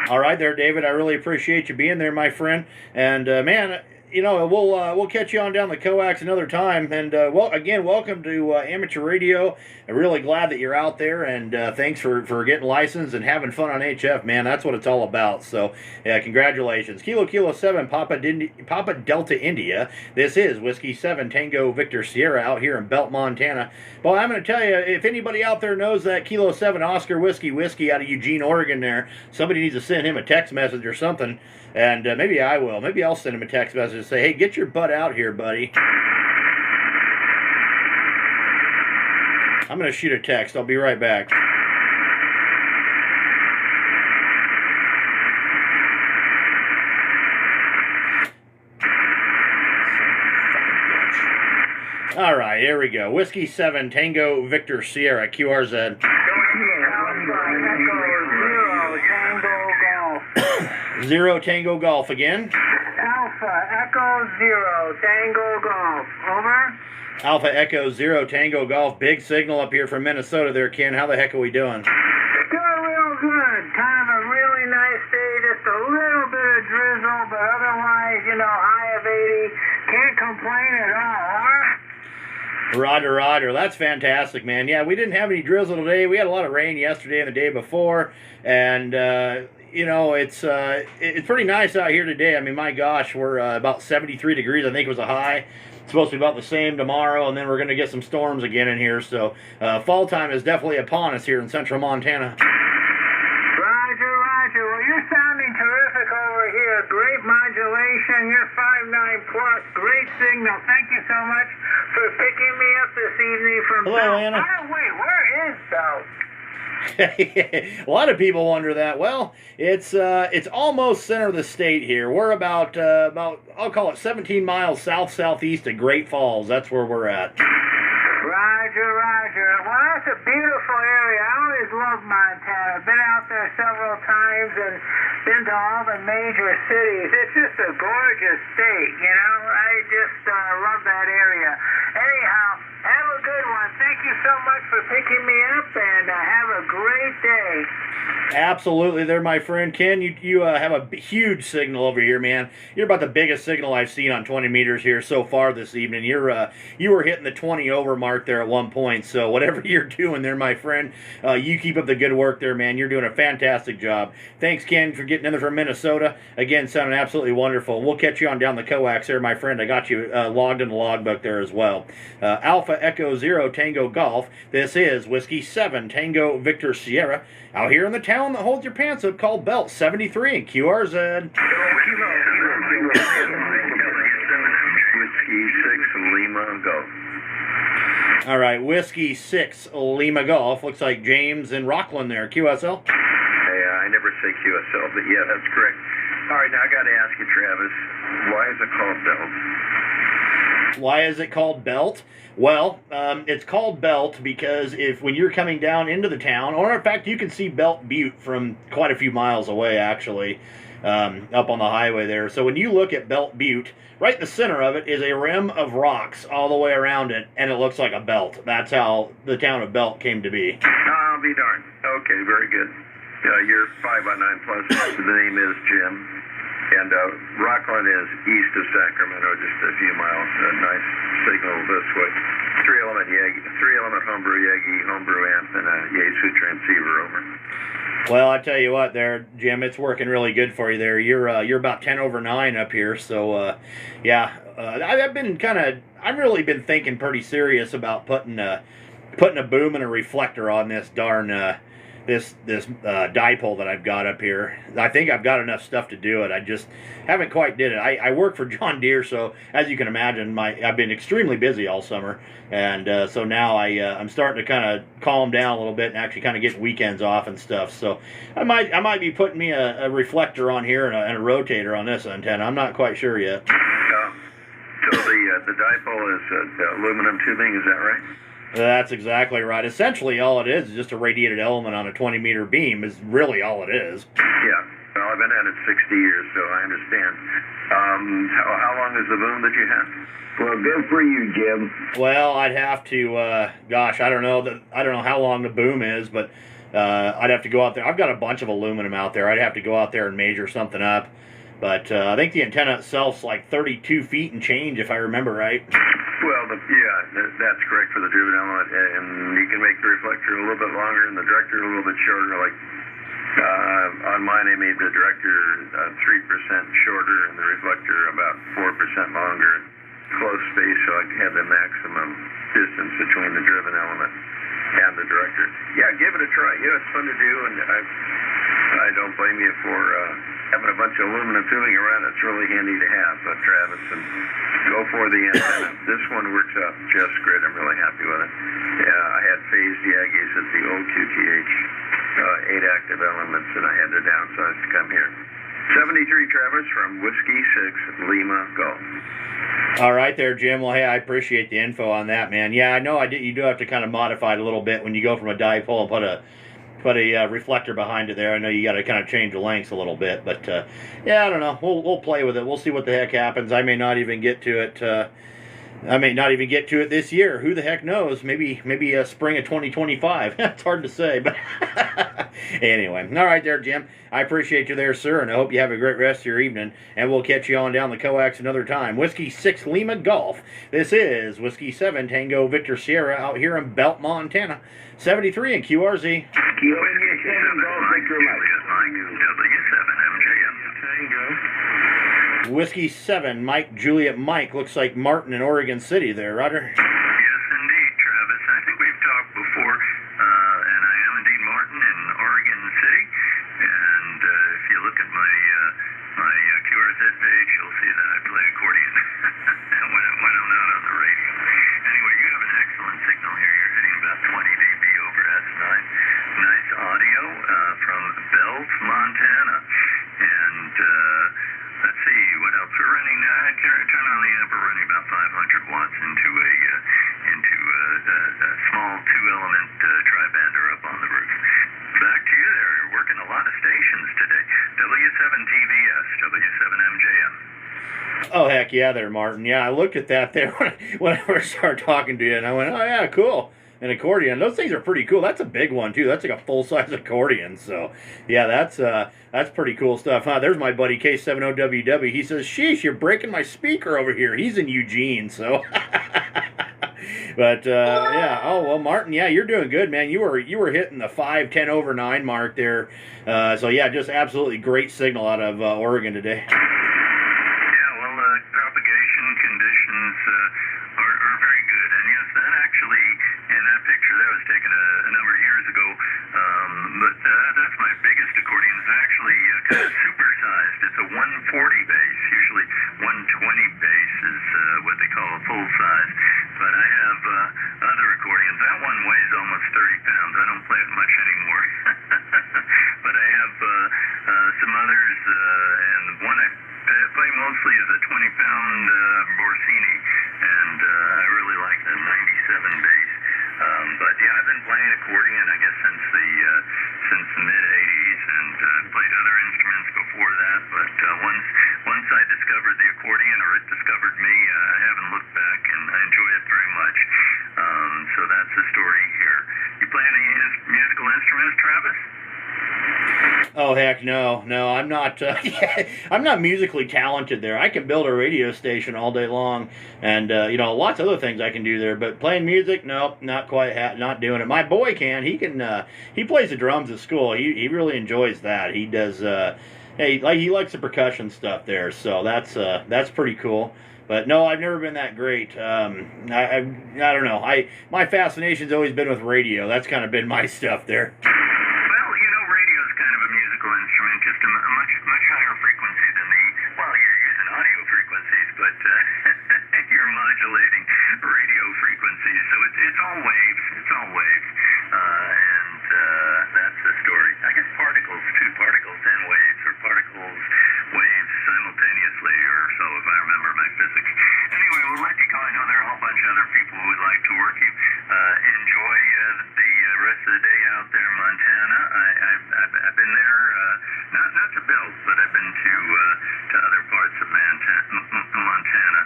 [SPEAKER 1] All right there, David. I really appreciate you being there, my friend. And, man, we'll catch you on down the coax another time. And, again, welcome to Amateur Radio. I'm really glad that you're out there, and thanks for getting licensed and having fun on HF, man. That's what it's all about. So, yeah, congratulations. Kilo 7 Papa Delta India. This is Whiskey 7 Tango Victor Sierra out here in Belt, Montana. Well, I'm going to tell you, if anybody out there knows that Kilo 7 Oscar Whiskey out of Eugene, Oregon there, somebody needs to send him a text message or something. And maybe I will. Maybe I'll send him a text message and say, hey, get your butt out here, buddy. I'm gonna shoot a text. I'll be right back. All right, here we go. Whiskey 7 Tango Victor Sierra QRZ. Zero Tango Golf again.
[SPEAKER 4] Alpha Echo 0 Tango Golf. Over.
[SPEAKER 1] Alpha Echo 0 Tango Golf. Big signal up here from Minnesota there, Ken. How the heck are we doing?
[SPEAKER 4] Doing real good. Kind of a really nice day. Just a little bit of drizzle, but otherwise, high of 80. Can't complain at all, huh?
[SPEAKER 1] Roger. That's fantastic, man. Yeah, we didn't have any drizzle today. We had a lot of rain yesterday and the day before, and it's pretty nice out here today. I mean, my gosh, we're about 73 degrees. I think it was a high. It's supposed to be about the same tomorrow, and then we're going to get some storms again in here. So fall time is definitely upon us here in central Montana.
[SPEAKER 4] Roger. Well, you're sounding terrific over here. Great modulation. You're 5.9 plus. Great signal. Thank you so much for picking me up this evening from
[SPEAKER 1] Hello,
[SPEAKER 4] Belt.
[SPEAKER 1] Anna.
[SPEAKER 4] By the way, where is Belt?
[SPEAKER 1] A lot of people wonder that. Well, it's almost center of the state here. We're about I'll call it 17 miles southeast of Great Falls. That's where we're at.
[SPEAKER 4] Roger. Well, that's a beautiful area. I always loved Montana. I've been out there several times and been to all the major cities. It's just a gorgeous state, I just love that area. Anyhow, have a good one. Thank you so much for picking me up, and have a great day.
[SPEAKER 1] Absolutely there, my friend. Ken, you have a huge signal over here, man. You're about the biggest signal I've seen on 20 meters here so far this evening. You were hitting the 20 over mark there at one point, so whatever you're doing there, my friend, you keep up the good work there, man. You're doing a fantastic job. Thanks, Ken, for getting in there from Minnesota. Again, sounding absolutely wonderful. We'll catch you on down the coax there, my friend. I got you logged in the logbook there as well. Alpha Echo 0 Tango Golf. This is Whiskey 7 Tango Victor Sierra out here in the town that holds your pants up called Belt 73 and QRZ.
[SPEAKER 2] Whiskey 6 Lima Golf.
[SPEAKER 1] All right, Whiskey 6 Lima Golf. Looks like James in Rockland there. QSL?
[SPEAKER 2] Yeah, I never say QSL, but yeah, that's correct. All right, now I got to ask you, Travis, why is it called Belt?
[SPEAKER 1] Why is it called Belt? Well, it's called Belt because when you're coming down into the town, or in fact, you can see Belt Butte from quite a few miles away, actually, up on the highway there. So when you look at Belt Butte, right in the center of it is a rim of rocks all the way around it, and it looks like a belt. That's how the town of Belt came to be.
[SPEAKER 2] I'll be darned. Okay, very good. You're 5/9 plus. The name is Jim. And Rockland is east of Sacramento, just a few miles. A nice signal this way. 3-element homebrew Yagi, homebrew amp, and a Yaesu transceiver over.
[SPEAKER 1] Well, I tell you what, there, Jim, it's working really good for you there. You're about 10 over 9 up here, so yeah. I've really been thinking pretty serious about putting a boom and a reflector on this darn this dipole that I've got up here. I think I've got enough stuff to do it. I just haven't quite did it. I work for John Deere, so as you can imagine, I've been extremely busy all summer, and so now I'm starting to kind of calm down a little bit and actually kind of get weekends off and stuff. So I might be putting me a reflector on here and a rotator on this antenna. I'm not quite sure yet.
[SPEAKER 2] So the dipole is aluminum tubing, is that right?
[SPEAKER 1] That's exactly right. Essentially, all it is just a radiated element on a 20-meter beam is really all it is.
[SPEAKER 2] Yeah. Well, I've been at it 60 years, so I understand. How long is the boom that you have? Well, good for you, Jim.
[SPEAKER 1] Well, I'd have to, I don't know how long the boom is, but I'd have to go out there. I've got a bunch of aluminum out there. I'd have to go out there and measure something up. But I think the antenna itself's like 32 feet and change, if I remember right.
[SPEAKER 2] Well, that's correct for the driven element, and you can make the reflector a little bit longer and the director a little bit shorter. Like on mine, I made the director 3% shorter and the reflector about 4% longer. Close space, so I have the maximum distance between the driven element and the director. Yeah, give it a try. Yeah, it's fun to do, and I don't blame you for having a bunch of aluminum tubing around. It's really handy to have, Travis, and go for the antenna. This one works out just great. I'm really happy with it.
[SPEAKER 3] I had phased Yagis at the O2TH, 8 active elements, and I had to downsize to come here. 73, Travis, from Whiskey 6, Lima, Golf.
[SPEAKER 1] All right there, Jim. Well, hey, I appreciate the info on that, man. Yeah, I know you do have to kind of modify it a little bit when you go from a dipole and put a reflector behind it there. I know you got to kind of change the lengths a little bit, but yeah, I don't know. We'll play with it. We'll see what the heck happens. I may not even get to it. This year. Who the heck knows? Maybe spring of 2025. It's hard to say, but anyway. All right there, Jim. I appreciate you there, sir, and I hope you have a great rest of your evening, and we'll catch you on down the coax another time. Whiskey 6 Lima Golf. This is Whiskey 7 Tango Victor Sierra out here in Belt, Montana. 73 and QRZ.
[SPEAKER 3] Whiskey 7 Golf, Victor Mike. W7MJM. Tango.
[SPEAKER 1] Whiskey 7 Mike Juliet Mike. Looks like Martin in Oregon City there, Roger.
[SPEAKER 3] Yes, indeed, Travis. I think we've talked before, and I am indeed Martin in Oregon City. And if you look at my QRZ page, you'll see that I play accordion when I'm not on the radio. Anyway, you have an excellent signal here. You're hitting about 20 dB over S9. Nice audio from Bells, Montana. And let's see, what else? We're running, turn on the amp, we're running about 500 watts into a small 2-element tri-bander up on the roof. Back to you there. You're working a lot of stations today. W7TVS, W7MJM.
[SPEAKER 1] Oh, heck yeah there, Martin. Yeah, I looked at that there when I first started talking to you, and I went, oh, yeah, cool. An accordion. Those things are pretty cool. That's a big one, too. That's like a full-size accordion. So, yeah, that's pretty cool stuff. There's my buddy K70WW. He says, sheesh, you're breaking my speaker over here. He's in Eugene, so... But, yeah. Oh, well, Martin, yeah, you're doing good, man. You were hitting the 5-10 over 9 mark there. So, yeah, just absolutely great signal out of Oregon today.
[SPEAKER 3] Yeah, well, propagation conditions are very good. And yes, that actually, in that picture, that was taken a number of years ago. But that's my biggest accordion. It's actually kind of supersized. It's a 140 bass. Usually 120 bass is what they call a full size. But I have other accordions. That one weighs almost 30 pounds. I don't play it much anymore. But I have some others, and one I play mostly is a 20-pound Borsini, and I really like the 97 bass. But yeah, I've been playing accordion, I guess, since the mid-'80s, and I've played other instruments before that. But once I discovered the accordion, or it discovered me, I haven't looked back, and I enjoy it very much. So that's the story here. You play any musical instruments, Travis?
[SPEAKER 1] Oh, heck no, I'm not. I'm not musically talented there. I can build a radio station all day long, and lots of other things I can do there. But playing music, nope, not quite. Not doing it. My boy can. He can. He plays the drums at school. He really enjoys that. He does. He likes the percussion stuff there. So that's pretty cool. But no, I've never been that great. I don't know. My fascination's always been with radio. That's kind of been my stuff there.
[SPEAKER 3] Instrument, just a much higher frequency than you're using audio frequencies, but you're modulating radio frequencies, so it's all waves, and that's the story. I guess particles and waves, or waves simultaneously, or so, if I remember my physics. Anyway, we'll let you go. I know there are a whole bunch of other people who would like to work you. Enjoy the rest of the day out there in Montana. I've been there, not to Bells, but I've been to other parts of Montana,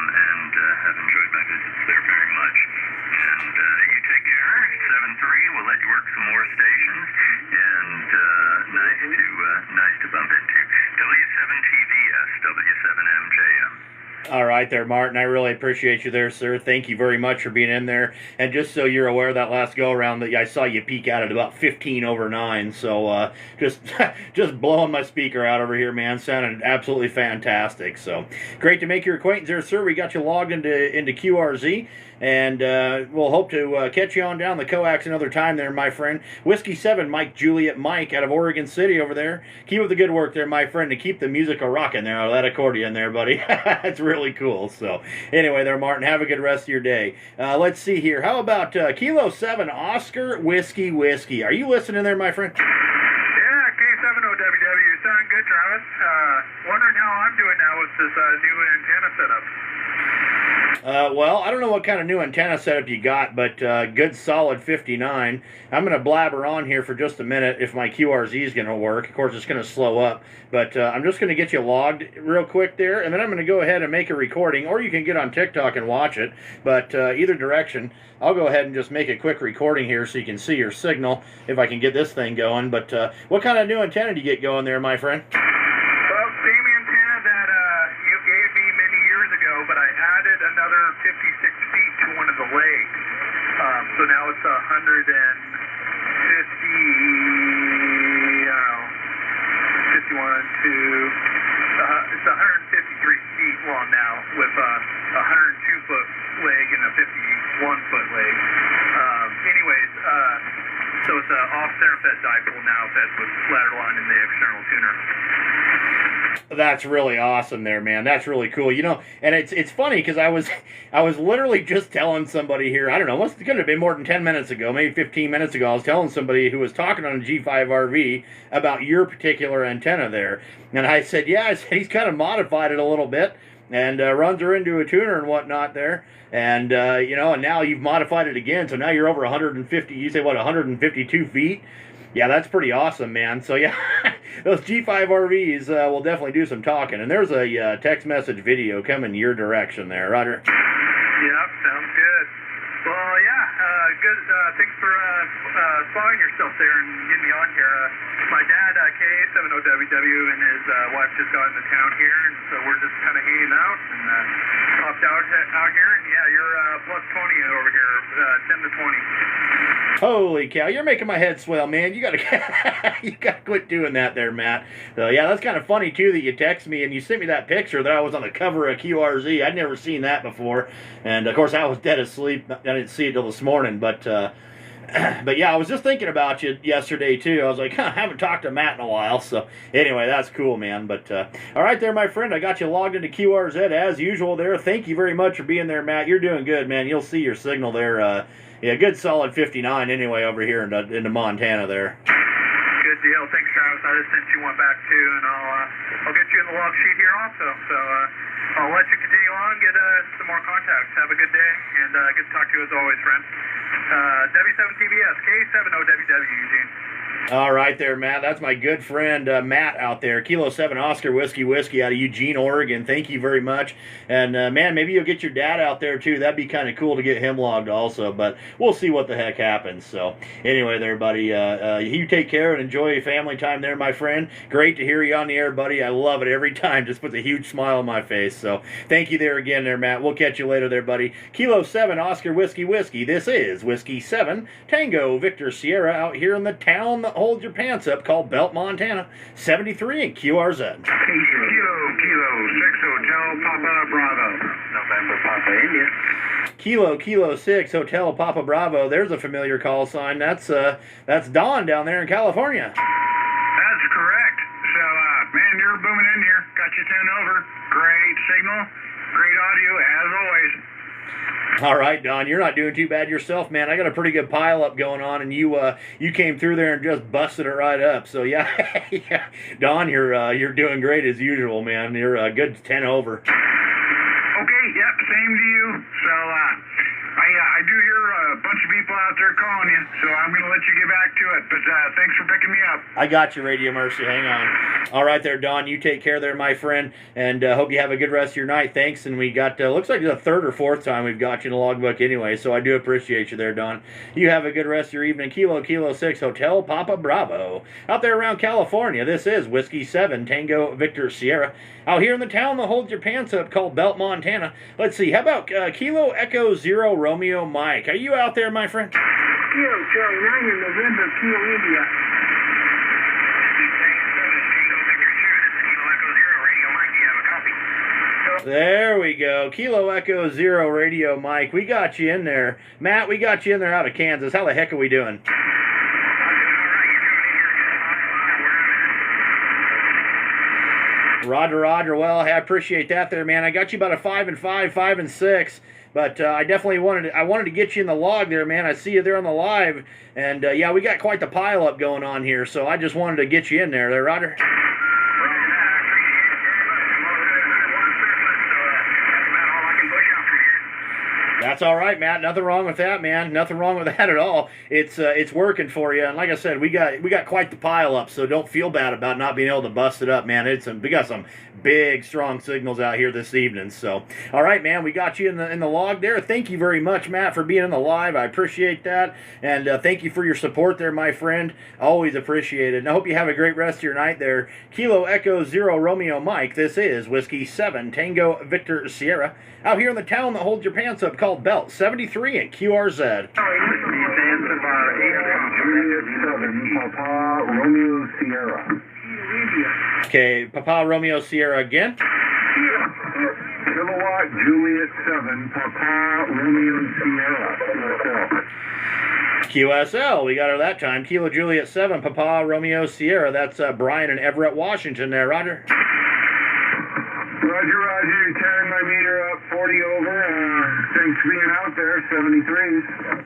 [SPEAKER 3] and have enjoyed my visits there very much. And you take care. 7-3. We'll let you work some more stations, and nice to bump into. W7TVS, W7MJM.
[SPEAKER 1] All right there, Martin. I really appreciate you there, sir. Thank you very much for being in there. And just so you're aware, that last go-around, that I saw you peak out at about 15 over 9. So just blowing my speaker out over here, man. Sounded absolutely fantastic. So great to make your acquaintance there, sir. We got you logged into QRZ. and we'll hope to catch you on down the coax another time there, my friend. Whiskey 7, Mike Juliet Mike out of Oregon City over there. Keep up the good work there, my friend, to keep the music a-rocking there, that accordion there, buddy. That's really cool. So, anyway there, Martin, have a good rest of your day. Let's see here. How about Kilo 7, Oscar Whiskey Whiskey? Are you listening there, my friend?
[SPEAKER 2] Yeah, K7OWW. You sound good, Travis. Wondering how I'm doing now with this new antenna setup.
[SPEAKER 1] Well, I don't know what kind of new antenna setup you got, but good solid 59. I'm going to blabber on here for just a minute if my QRZ is going to work. Of course, it's going to slow up, but I'm just going to get you logged real quick there, and then I'm going to go ahead and make a recording, or you can get on TikTok and watch it, but either direction, I'll go ahead and just make a quick recording here so you can see your signal if I can get this thing going. But what kind of new antenna do you get going there, my friend?
[SPEAKER 2] Well, same antenna that you gave me many years ago, but I added another 56 feet to one of the legs. So now it's 150, 51 to, it's 153 feet long now with a 102-foot leg and a 51-foot leg. So it's an off-center fed dipole now fed with ladder line in the external tuner.
[SPEAKER 1] That's really awesome there, man. That's really cool. You know, and it's funny because I was literally just telling somebody here, I don't know, it could have been more than 10 minutes ago, maybe 15 minutes ago, I was telling somebody who was talking on a G5RV about your particular antenna there. And I said, yeah, I said, he's kind of modified it a little bit and runs her into a tuner and whatnot there. And, you know, and now you've modified it again, so now you're over 150, you say, what, 152 feet? Yeah, that's pretty awesome, man. So, yeah, those G5RVs will definitely do some talking. And there's a text message video coming your direction there, Roger.
[SPEAKER 2] Yep, sounds good. Well, yeah, good. Thanks for spotting yourself there and getting me on here. My dad, K7OWW, and his wife just got into town here, and so we're just kind of hanging out and popped out here. And yeah, you're plus 20 over here, 10 to 20.
[SPEAKER 1] Holy cow, you're making my head swell, man. You gotta you gotta quit doing that there, Matt. So yeah, that's kind of funny too that you text me and you sent me that picture that I was on the cover of QRZ. I'd never seen that before, and of course I was dead asleep. I didn't see it till this morning, but yeah, I was just thinking about you yesterday too. I was like, I haven't talked to Matt in a while. So anyway, that's cool, man. But all right there, my friend, I got you logged into QRZ as usual there. Thank you very much for being there, Matt. You're doing good, man. You'll see your signal there. Yeah, good solid 59 anyway over here into Montana there.
[SPEAKER 2] Good deal. Thanks, Travis. I just sent you one back too, and I'll get you in the log sheet here also. So I'll let you continue on, get some more contacts. Have a good day, and good to talk to you as always, friend. W7TBS, K7OWW, Eugene.
[SPEAKER 1] All right there, Matt. That's my good friend Matt out there. Kilo 7 Oscar Whiskey Whiskey out of Eugene, Oregon. Thank you very much. And, man, maybe you'll get your dad out there, too. That'd be kind of cool to get him logged also. But we'll see what the heck happens. So, anyway there, buddy, you take care and enjoy family time there, my friend. Great to hear you on the air, buddy. I love it every time. Just puts a huge smile on my face. So, thank you there again there, Matt. We'll catch you later there, buddy. Kilo 7 Oscar Whiskey Whiskey. This is Whiskey 7 Tango Victor Sierra out here in the town that holds your pants up called Belt, Montana. 73 and QRZ.
[SPEAKER 2] Kilo 6 Hotel Papa Bravo. November Papa India.
[SPEAKER 1] Kilo 6 Hotel Papa Bravo. There's a familiar call sign. That's Don down there in California.
[SPEAKER 2] That's correct. So, man, you're booming in here. Got you 10 over. Great signal. Great audio, as always.
[SPEAKER 1] All right, Don, you're not doing too bad yourself, man. I got a pretty good pile up going on, and you came through there and just busted it right up. So yeah, yeah, Don, you're doing great as usual, man. You're a good 10 over.
[SPEAKER 2] Okay, yep, same to you. So I do hear a bunch of people out there calling you, so I'm going to let you get back to it. But thanks for picking me up.
[SPEAKER 1] I got you, Radio Mercy. Hang on. All right there, Don. You take care there, my friend, and hope you have a good rest of your night. Thanks. And we got, looks like the third or fourth time we've got you in the logbook anyway, so I do appreciate you there, Don. You have a good rest of your evening. Kilo 6 Hotel Papa Bravo. Out there around California, this is Whiskey 7 Tango Victor Sierra. Out here in the town that holds your pants up called Belt, Montana. Let's see, how about Kilo Echo 0 Romeo Mike? Are you out there, my friend?
[SPEAKER 3] Kilo Charlie 9 in November, Kilo India.
[SPEAKER 1] There we go. Kilo Echo Zero Radio Mike. We got you in there. Matt, we got you in there out of Kansas. How the heck are we doing? Roger, Roger. Well, I appreciate that there, man. I got you about a 5 and 5, 5 and 6. But I definitely wanted to get you in the log there, man. I see you there on the live. And, yeah, we got quite the pile-up going on here. So I just wanted to get you in there, Roger. That's all right, Matt. Nothing wrong with that, man. Nothing wrong with that at all. It's working for you. And like I said, we got quite the pile up, so don't feel bad about not being able to bust it up, man. We got some big, strong signals out here this evening. So, all right, man, we got you in the log there. Thank you very much, Matt, for being in the live. I appreciate that, and thank you for your support there, my friend. Always appreciate it. And I hope you have a great rest of your night there. Kilo Echo Zero Romeo Mike. This is Whiskey 7 Tango Victor Sierra out here in the town that holds your pants up called Belt 73 at QRZ.
[SPEAKER 2] Papa Romeo Sierra.
[SPEAKER 1] Okay, Papa Romeo Sierra again.
[SPEAKER 2] Kilowatt Juliet 7, Papa Romeo Sierra.
[SPEAKER 1] QSL, we got her that time. Kilo Juliet 7, Papa Romeo Sierra. That's Brian in Everett, Washington there, Roger.
[SPEAKER 2] Roger, Roger, carrying my meter up 40 over. Thanks for being out there, 73s.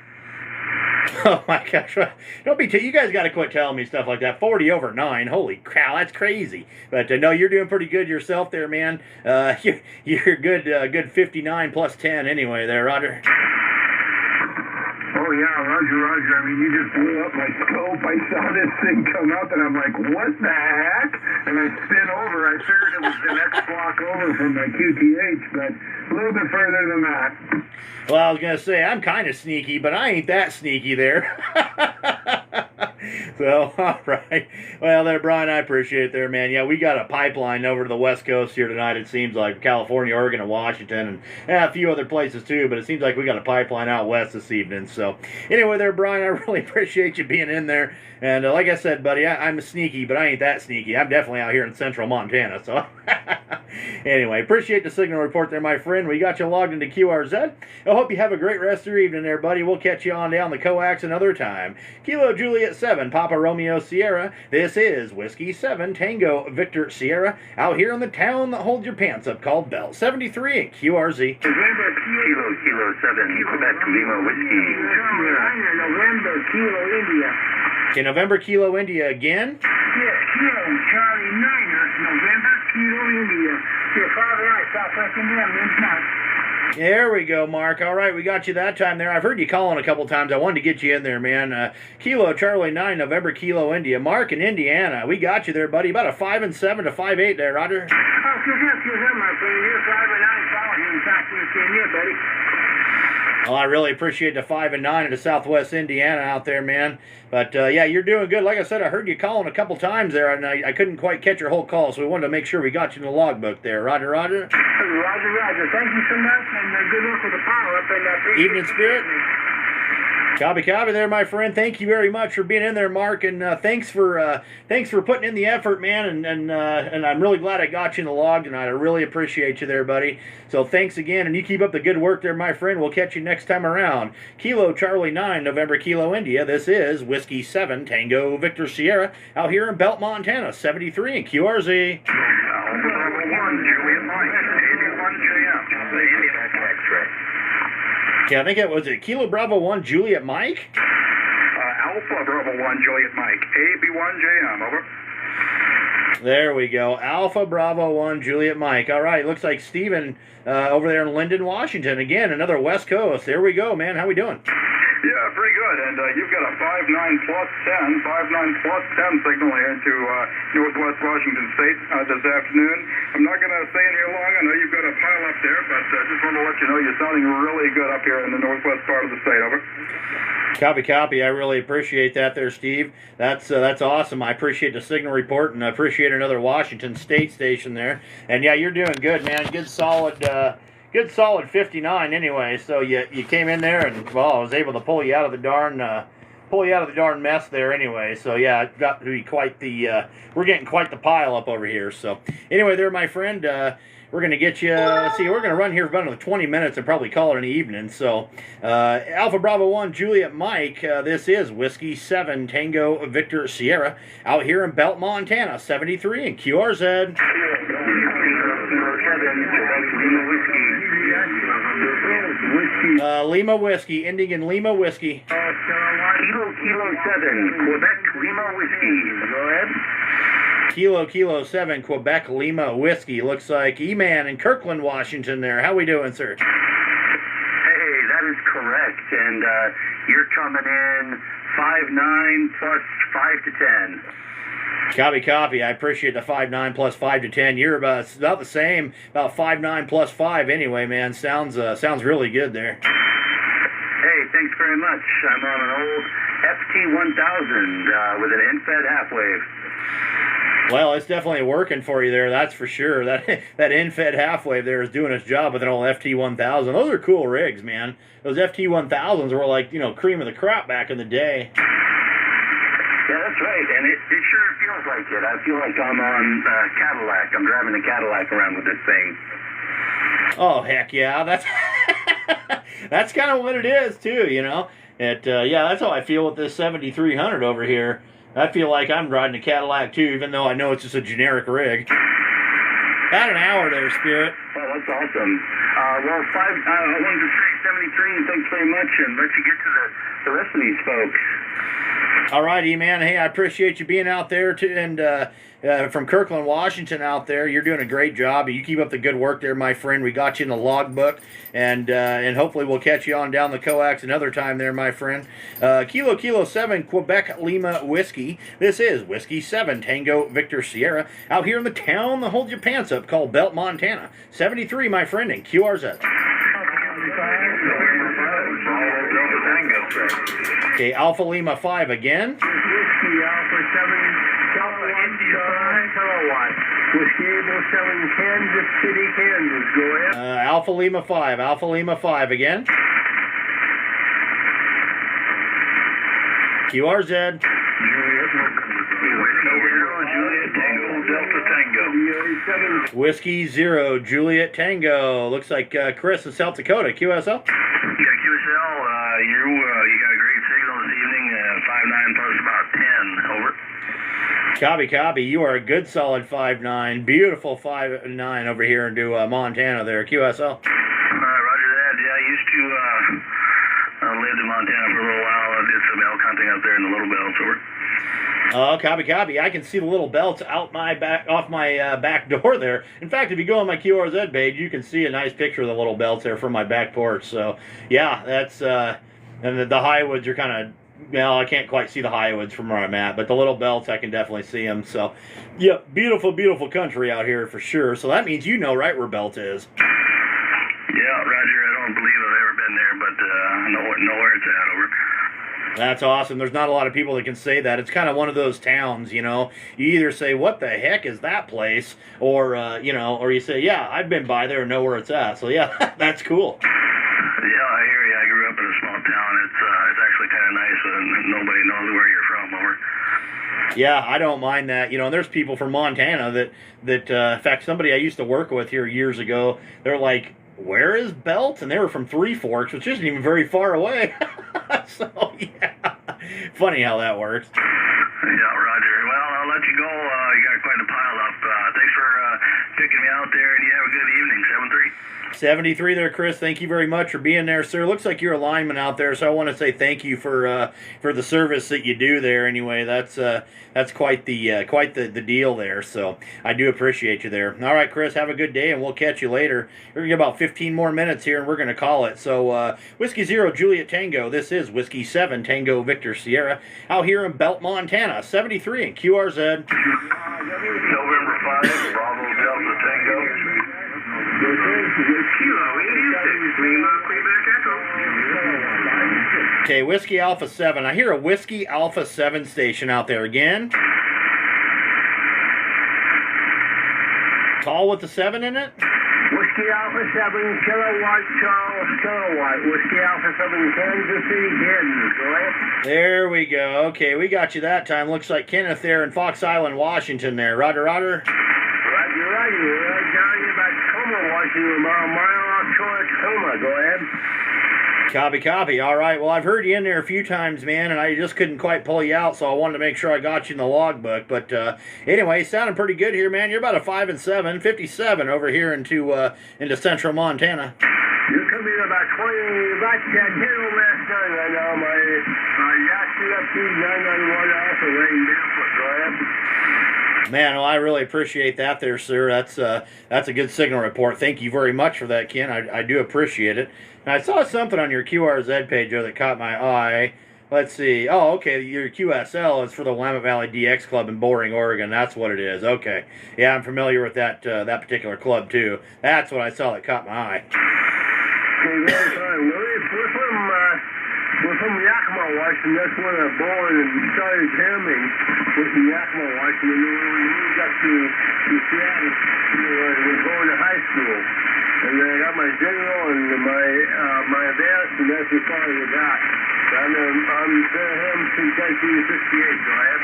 [SPEAKER 1] Oh my gosh! Don't be. You guys got to quit telling me stuff like that. 40 over 9. Holy cow, that's crazy. But no, you're doing pretty good yourself there, man. You're good. Good 59 plus 10 anyway, there, Roger.
[SPEAKER 2] Oh yeah, Roger. I mean, you just blew up my scope. I saw this thing come up, and I'm like, what the heck? And I spin over. I figured it was the next block over from my QTH, but a little bit further than that.
[SPEAKER 1] Well, I was going to say, I'm kind of sneaky, but I ain't that sneaky there. So, all right. Well, there, Brian, I appreciate it there, man. Yeah, we got a pipeline over to the West Coast here tonight, it seems like. California, Oregon, and Washington, and a few other places, too. But it seems like we got a pipeline out west this evening. So, anyway, there, Brian, I really appreciate you being in there. And like I said, buddy, I'm sneaky, but I ain't that sneaky. I'm definitely out here in central Montana. So, anyway, appreciate the signal report there, my friend. We got you logged into QRZ. I hope you have a great rest of your evening there, buddy. We'll catch you on down the coax another time. Kilo Juliet 7, Papa Romeo Sierra. This is Whiskey 7, Tango Victor Sierra, out here in the town that holds your pants up called Belt 73 at QRZ.
[SPEAKER 3] Kilo 7, Quebec Lima Whiskey.
[SPEAKER 4] November, Kilo India.
[SPEAKER 1] Okay, November Kilo India again.
[SPEAKER 4] Yes, Kilo Charlie Niner, November, Kilo India. Your father, I Southwest India, Mark.
[SPEAKER 1] There we go, Mark. All right, we got you that time there. I've heard you calling a couple times. I wanted to get you in there, man. Kilo Charlie 9, November Kilo India. Mark in Indiana. We got you there, buddy. About a 5 and 7 to 5-8 there, Roger.
[SPEAKER 4] Oh, good, my friend. You're 5 and 9 following you in Southwest India, buddy.
[SPEAKER 1] Well, I really appreciate the 5 and 9 into Southwest Indiana out there, man. But, yeah, you're doing good. Like I said, I heard you calling a couple times there, and I couldn't quite catch your whole call, so we wanted to make sure we got you in the logbook there. Roger, Roger.
[SPEAKER 4] Roger. Thank you so much, and good luck with the power-up. And
[SPEAKER 1] Evening, Spirit. Copy there, my friend. Thank you very much for being in there, Mark, and thanks for putting in the effort, man. And I'm really glad I got you in the log tonight. I really appreciate you there, buddy. So thanks again, and you keep up the good work there, my friend. We'll catch you next time around. Kilo Charlie 9, November Kilo India. This is Whiskey 7, Tango Victor Sierra, out here in Belt, Montana, 73 in QRZ. Okay, I think it was Kilo Bravo 1 Juliet Mike?
[SPEAKER 3] Alpha Bravo 1 Juliet Mike. AB1JM, over.
[SPEAKER 1] There we go. Alpha Bravo 1 Juliet Mike. All right, looks like Steven over there in Linden, Washington. Again, another West Coast. There we go, man. How we doing?
[SPEAKER 3] Yeah, pretty good. And you've got a 5-9 plus 10 signal here into Northwest Washington State this afternoon. I'm not going to stay in here long. I know you've got a pile up there, but just want to let you know you're sounding really good up here in the northwest part of the state. Over.
[SPEAKER 1] Copy. I really appreciate that there, Steve. That's awesome. I appreciate the signal report, and I appreciate another Washington State station there. And yeah, you're doing good, man. Good solid 59 anyway. So you came in there, and well, I was able to pull you out of the darn mess there anyway. So yeah, it got to be quite the we're getting quite the pile up over here. So anyway, there, my friend. we're going to get you, let's see, we're going to run here for about another 20 minutes and probably call it an evening. So, Alpha Bravo 1, Juliet Mike, this is Whiskey 7, Tango Victor Sierra, out here in Belt, Montana, 73 and QRZ. Lima Whiskey, ending in Lima Whiskey.
[SPEAKER 3] Kilo 7, Quebec Lima Whiskey. Go ahead.
[SPEAKER 1] Kilo 7, Quebec Lima Whiskey. Looks like E-Man in Kirkland, Washington there. How we doing, sir?
[SPEAKER 3] Hey, that is correct. And you're coming in 5-9 plus 5 to 10.
[SPEAKER 1] Copy. I appreciate the 5-9 plus 5 to 10. You're about the same, about 5-9 plus 5 anyway, man. Sounds really good there.
[SPEAKER 3] Hey, thanks very much. I'm on an old FT1000 with an end-fed half-wave.
[SPEAKER 1] Well, it's definitely working for you there, that's for sure. That end-fed half-wave there is doing its job with an old FT1000. Those are cool rigs, man. Those FT1000s were like, cream of the crop back in the day.
[SPEAKER 3] Yeah, that's right, and it sure feels like it. I feel like I'm on Cadillac. I'm driving a Cadillac around with this thing.
[SPEAKER 1] Oh, heck yeah. That's kind of what it is, too, Yeah, that's how I feel with this 7300 over here. I feel like I'm riding a Cadillac, too, even though I know it's just a generic rig. About an hour there, Spirit.
[SPEAKER 3] Oh, that's awesome. I wanted to say 73, and thanks very much, and let you get to the rest of these folks.
[SPEAKER 1] All right, E-Man. Hey, I appreciate you being out there, too, and from Kirkland, Washington out there. You're doing a great job. You keep up the good work there, my friend. We got you in the logbook, and hopefully we'll catch you on down the coax another time there, my friend. Kilo 7, Quebec Lima Whiskey. This is Whiskey 7, Tango Victor Sierra, out here in the town that holds your pants up called Belt, Montana. 73, my friend, and QRZ. Okay, Alpha Lima 5 again.
[SPEAKER 3] Whiskey Alpha 7 kilowatt. Whiskey Able 7 Kansas City, Kansas. Go ahead.
[SPEAKER 1] Alpha Lima 5 again. QRZ. Whiskey 0, Juliet Tango. Looks like Chris in South Dakota. QSL?
[SPEAKER 3] Yeah, QSL, you got a great signal this evening, 5-9 plus about 10, over.
[SPEAKER 1] Copy. You are a good solid 5-9. Beautiful 5-9 over here into Montana there. QSL?
[SPEAKER 3] Roger that. Yeah, I used to lived in Montana for a little while. I did some elk hunting out there in the Little Belts, over.
[SPEAKER 1] Oh, copy. I can see the little belts off my back door there. In fact, if you go on my QRZ page, you can see a nice picture of the little belts there from my back porch. So, yeah, that's and the highwoods are kind of, I can't quite see the highwoods from where I'm at, but the little belts, I can definitely see them. So, yeah, beautiful country out here for sure. So that means you know right where Belt is.
[SPEAKER 3] Yeah, Roger. I don't believe I've ever been there, but I know where it's at, over.
[SPEAKER 1] That's awesome. There's not a lot of people that can say that. It's kind of one of those towns, You either say, what the heck is that place? Or, or you say, yeah, I've been by there and know where it's at. So, yeah, that's cool.
[SPEAKER 3] Yeah, I hear you. I grew up in a small town. It's actually kind of nice when nobody knows where you're from, over.
[SPEAKER 1] Yeah, I don't mind that. There's people from Montana that in fact, somebody I used to work with here years ago, they're like, where is Belt? And they were from Three Forks, which isn't even very far away. So, yeah. Funny how that works.
[SPEAKER 3] Yeah, Roger. Well, I'll let you go. You got quite a pile up. Thanks for picking me out there, and you have a good evening. 7-3.
[SPEAKER 1] 73 there, Chris. Thank you very much for being there, sir. Looks like you're a lineman out there, so I want to say thank you for the service that you do there. Anyway, that's quite the deal there. So I do appreciate you there. All right, Chris, have a good day, and we'll catch you later. We're gonna get about 15 more minutes here, and we're gonna call it. So Whiskey 0, Juliet Tango. This is Whiskey 7, Tango Victor Sierra, out here in Belt, Montana. 73 and QRZ.
[SPEAKER 3] November 5, Bravo Delta Tango.
[SPEAKER 1] Okay, Whiskey Alpha 7. I hear a Whiskey Alpha 7 station out there again. Call with the 7 in it?
[SPEAKER 3] Whiskey Alpha 7, kilowatt, Charles, kilowatt. Whiskey Alpha 7, Kansas City, Kansas. Go ahead.
[SPEAKER 1] There we go. Okay, we got you that time. Looks like Kenneth there in Fox Island, Washington there. Roger.
[SPEAKER 3] Roger. We're down here about Como, to about a mile off shore Tacoma. Go ahead.
[SPEAKER 1] Copy, copy. All right. Well, I've heard you in there a few times, man, and I just couldn't quite pull you out, so I wanted to make sure I got you in the logbook. But anyway, sounding pretty good here, man. You're about a 5 and 7, 57 over here into central Montana.
[SPEAKER 3] You come in about 20, about 10 last night right now. My yacht up to 991 also rain barefoot. Go ahead.
[SPEAKER 1] Man, well, I really appreciate that there, sir. That's a good signal report. Thank you very much for that, Ken. I do appreciate it. And I saw something on your QRZ page there that caught my eye. Let's see. Oh, okay, your QSL is for the Willamette Valley DX Club in Boring, Oregon. That's what it is. Okay. Yeah, I'm familiar with that particular club, too. That's what I saw that caught my eye.
[SPEAKER 3] Okay, very fine, Willie. We're from Yakima, Washington. That's when I was born and started jamming with the Yakima, Washington. And then we moved up to Seattle, we're going to high school. And then I got my general and my advanced, and that's as far as I got. I'm been him since 1968, go ahead.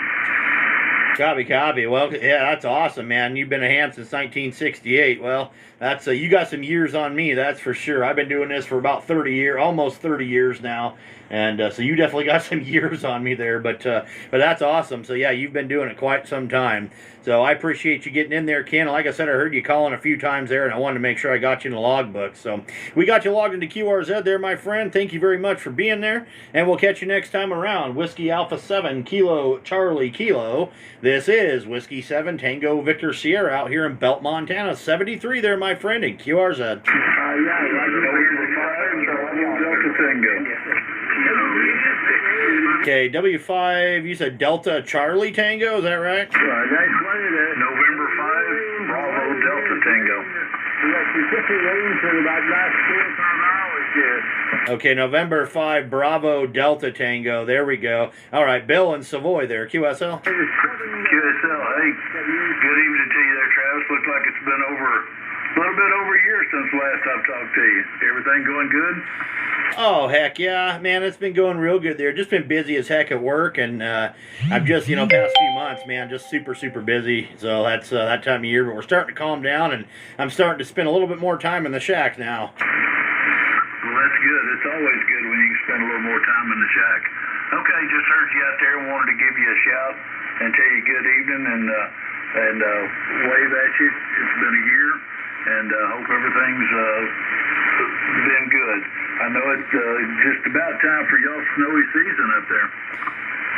[SPEAKER 1] Copy. Well, yeah, that's awesome, man. You've been a ham since 1968. Well, that's you got some years on me, that's for sure. I've been doing this for about 30 years, almost 30 years now, and so you definitely got some years on me there. But that's awesome. So yeah, you've been doing it quite some time. So I appreciate you getting in there, Ken. Like I said, I heard you calling a few times there, and I wanted to make sure I got you in the logbook. So we got you logged into QRZ there, my friend. Thank you very much for being there, and we'll catch you next time around. Whiskey Alpha 7 Kilo Charlie Kilo. This is Whiskey 7 Tango Victor Sierra out here in Belt, Montana. 73 there, my friend, in QRZ. Okay, W5, you said Delta Charlie Tango, is that right?
[SPEAKER 2] November 5, Bravo Delta Tango.
[SPEAKER 3] We got specific names for about last 4 or 5 hours here.
[SPEAKER 1] Okay, November 5, Bravo Delta Tango. There we go. All right, Bill in Savoy there, QSL.
[SPEAKER 2] QSL, hey, good evening to you there, Travis. Looks like it's been a little bit over a year since last I've talked to you. Everything going good?
[SPEAKER 1] Oh, heck yeah, man, it's been going real good there. Just been busy as heck at work, and I'm just, past few months, man, just super, super busy. So that's that time of year, but we're starting to calm down, and I'm starting to spend a little bit more time in the shack now.
[SPEAKER 2] Well, that's good. It's always good when you can spend a little more time in the shack. Okay, just heard you out there and wanted to give you a shout and tell you good evening and wave at you. It's been a year, and hope everything's been good. I know it's just about time for y'all's snowy season up there.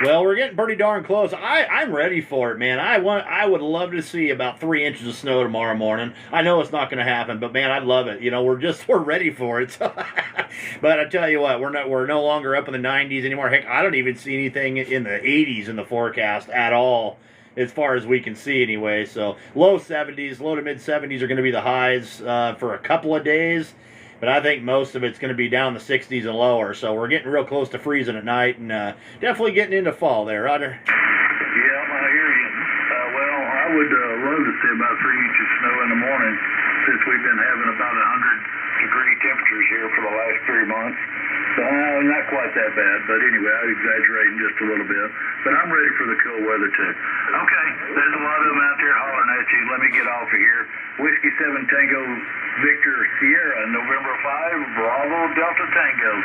[SPEAKER 1] Well, we're getting pretty darn close. I'm ready for it, man. I would love to see about 3 inches of snow tomorrow morning. I know it's not going to happen, but man, I'd love it. We're ready for it. But I tell you what, we're no longer up in the 90s anymore. Heck, I don't even see anything in the 80s in the forecast at all, as far as we can see anyway. So low 70s, low to mid 70s are going to be the highs for a couple of days. But I think most of it's going to be down the 60s and lower. So we're getting real close to freezing at night, and definitely getting into fall there, Roger.
[SPEAKER 2] Yeah, I hear you. Well, I would love to see about 3 inches of snow in the morning, since we've been having about 100-degree temperatures here for the last 3 months. So not quite that bad, but anyway, I'm exaggerating just a little bit. But I'm ready for the cool weather too. Okay, there's a lot of them out there hollering at you. Let me get off of here. Whiskey 7 Tango Victor Sierra, November 5, Bravo Delta Tango,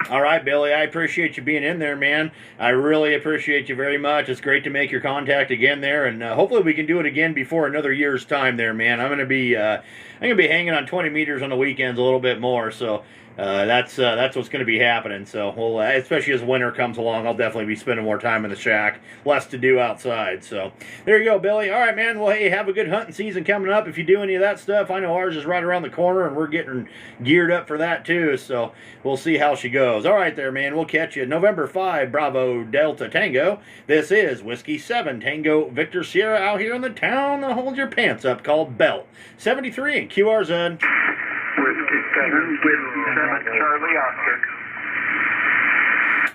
[SPEAKER 2] 7-3.
[SPEAKER 1] All right, Billy, I appreciate you being in there, man. I really appreciate you very much. It's great to make your contact again there, and hopefully we can do it again before another year's time there, man. I'm gonna be hanging on 20 meters on the weekends a little bit more, so that's what's going to be happening. So we'll, especially as winter comes along, I'll definitely be spending more time in the shack, less to do outside. So there you go, Billy. All right, man. Well, hey, have a good hunting season coming up. If you do any of that stuff, I know ours is right around the corner, and we're getting geared up for that too. So we'll see how she goes. All right, there, man. We'll catch you November 5, Bravo Delta Tango. This is Whiskey 7 Tango Victor Sierra out here in the town that holds your pants up called Belt. 73 in QRZ.
[SPEAKER 2] Whiskey 7 Charlie Oscar.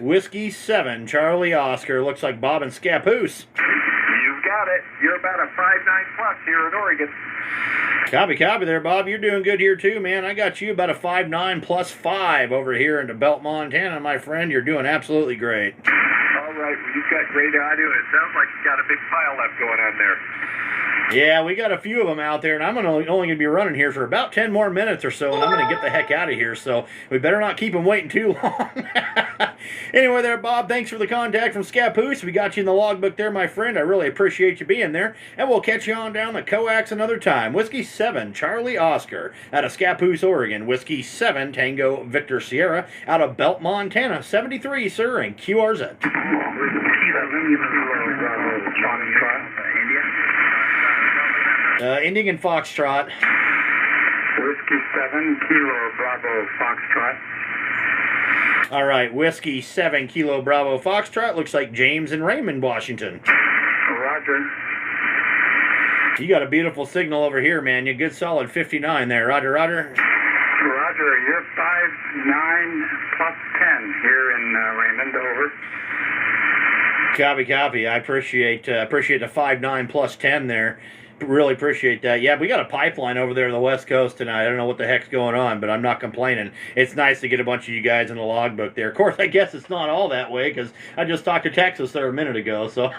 [SPEAKER 1] Whiskey 7 Charlie Oscar. Looks like Bob and Scappoose.
[SPEAKER 2] You've got it. You're about a 5'9" plus here in Oregon.
[SPEAKER 1] Copy there, Bob. You're doing good here too, man. I got you about a 5'9" plus 5 over here into Belt, Montana, my friend. You're doing absolutely great.
[SPEAKER 2] All right. Well, you've got great audio, and it sounds like you've got a big pile up going on there.
[SPEAKER 1] Yeah, we got a few of them out there, and I'm only going to be running here for about 10 more minutes or so, and I'm going to get the heck out of here, so we better not keep them waiting too long. Anyway there, Bob, thanks for the contact from Scappoose. We got you in the logbook there, my friend. I really appreciate you being there, and we'll catch you on down the coax another time. Whiskey 7, Charlie Oscar, out of Scappoose, Oregon. Whiskey 7, Tango Victor Sierra, out of Belt, Montana. 73, sir, and QRZ. Indian Foxtrot.
[SPEAKER 3] Whiskey 7, Kilo Bravo Foxtrot.
[SPEAKER 1] All right, Whiskey 7, Kilo Bravo Foxtrot. Looks like James in Raymond, Washington.
[SPEAKER 3] Roger.
[SPEAKER 1] You got a beautiful signal over here, man. You good solid 59 there. Roger, roger.
[SPEAKER 3] Roger, you're 5-9 plus 10 here in Raymond, over.
[SPEAKER 1] Copy, copy. I appreciate the 5-9 plus 10 there. Really appreciate that. Yeah, we got a pipeline over there on the West Coast tonight. I don't know what the heck's going on, but I'm not complaining. It's nice to get a bunch of you guys in the logbook there. Of course, I guess it's not all that way because I just talked to Texas there a minute ago. So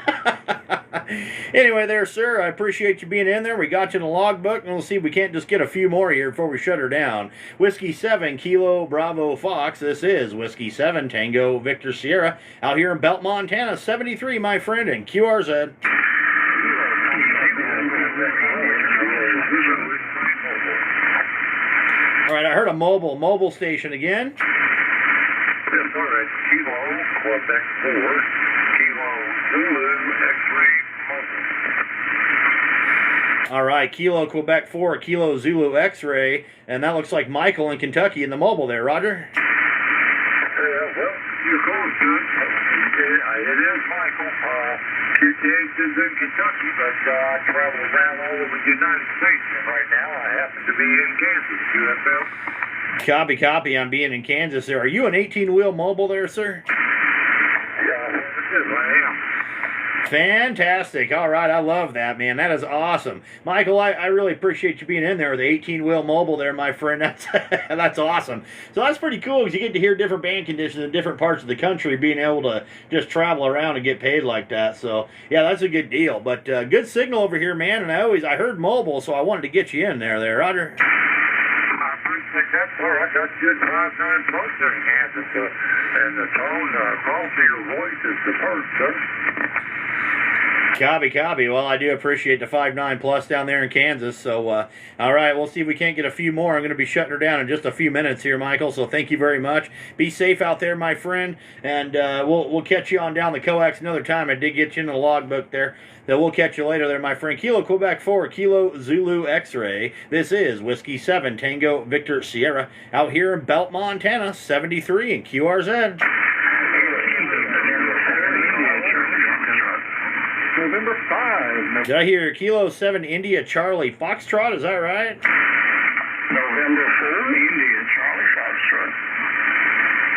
[SPEAKER 1] anyway there, sir, I appreciate you being in there. We got you in the logbook, and we'll see if we can't just get a few more here before we shut her down. Whiskey 7, Kilo Bravo Fox. This is Whiskey 7, Tango Victor Sierra, out here in Belt, Montana. 73, my friend, and QRZ. All right, I heard a mobile station again.
[SPEAKER 3] Yes, all right. Kilo Quebec 4, Kilo Zulu X-ray mobile.
[SPEAKER 1] All right, Kilo Quebec 4, Kilo Zulu X-ray, and that looks like Michael in Kentucky in the mobile there, Roger.
[SPEAKER 3] Well, you're close to it. It is Michael. QTH is in Kentucky, but I travel around all over the United States, and right now I happen to be in Kansas, UFL.
[SPEAKER 1] Copy, copy. I'm being in Kansas there. Are you an 18-wheel mobile there, sir?
[SPEAKER 3] Yeah, this is I am.
[SPEAKER 1] Fantastic. All right, I love that, man. That is awesome. Michael, I really appreciate you being in there with the 18-wheel mobile there, my friend. That's awesome. So that's pretty cool because you get to hear different band conditions in different parts of the country, being able to just travel around and get paid like that. So, yeah, that's a good deal. But good signal over here, man. And I heard mobile, so I wanted to get you in there, Roger.
[SPEAKER 3] I appreciate that, sir. I got good 5-9 plus there in Kansas, and the tone, quality of your voice is superb, sir.
[SPEAKER 1] Copy, copy. Well, I do appreciate the 5-9 plus down there in Kansas. So, all right, we'll see if we can't get a few more. I'm going to be shutting her down in just a few minutes here, Michael. So thank you very much. Be safe out there, my friend, and we'll catch you on down the coax another time. I did get you in the logbook there. So we'll catch you later there, my friend. Kilo Quebec 4, Kilo Zulu X-ray. This is Whiskey 7, Tango Victor Sierra, out here in Belt, Montana. 73 and QRZ.
[SPEAKER 3] November 5.
[SPEAKER 1] Did I hear Kilo 7 India Charlie Foxtrot? Is that right?
[SPEAKER 3] November 4, India Charlie Foxtrot.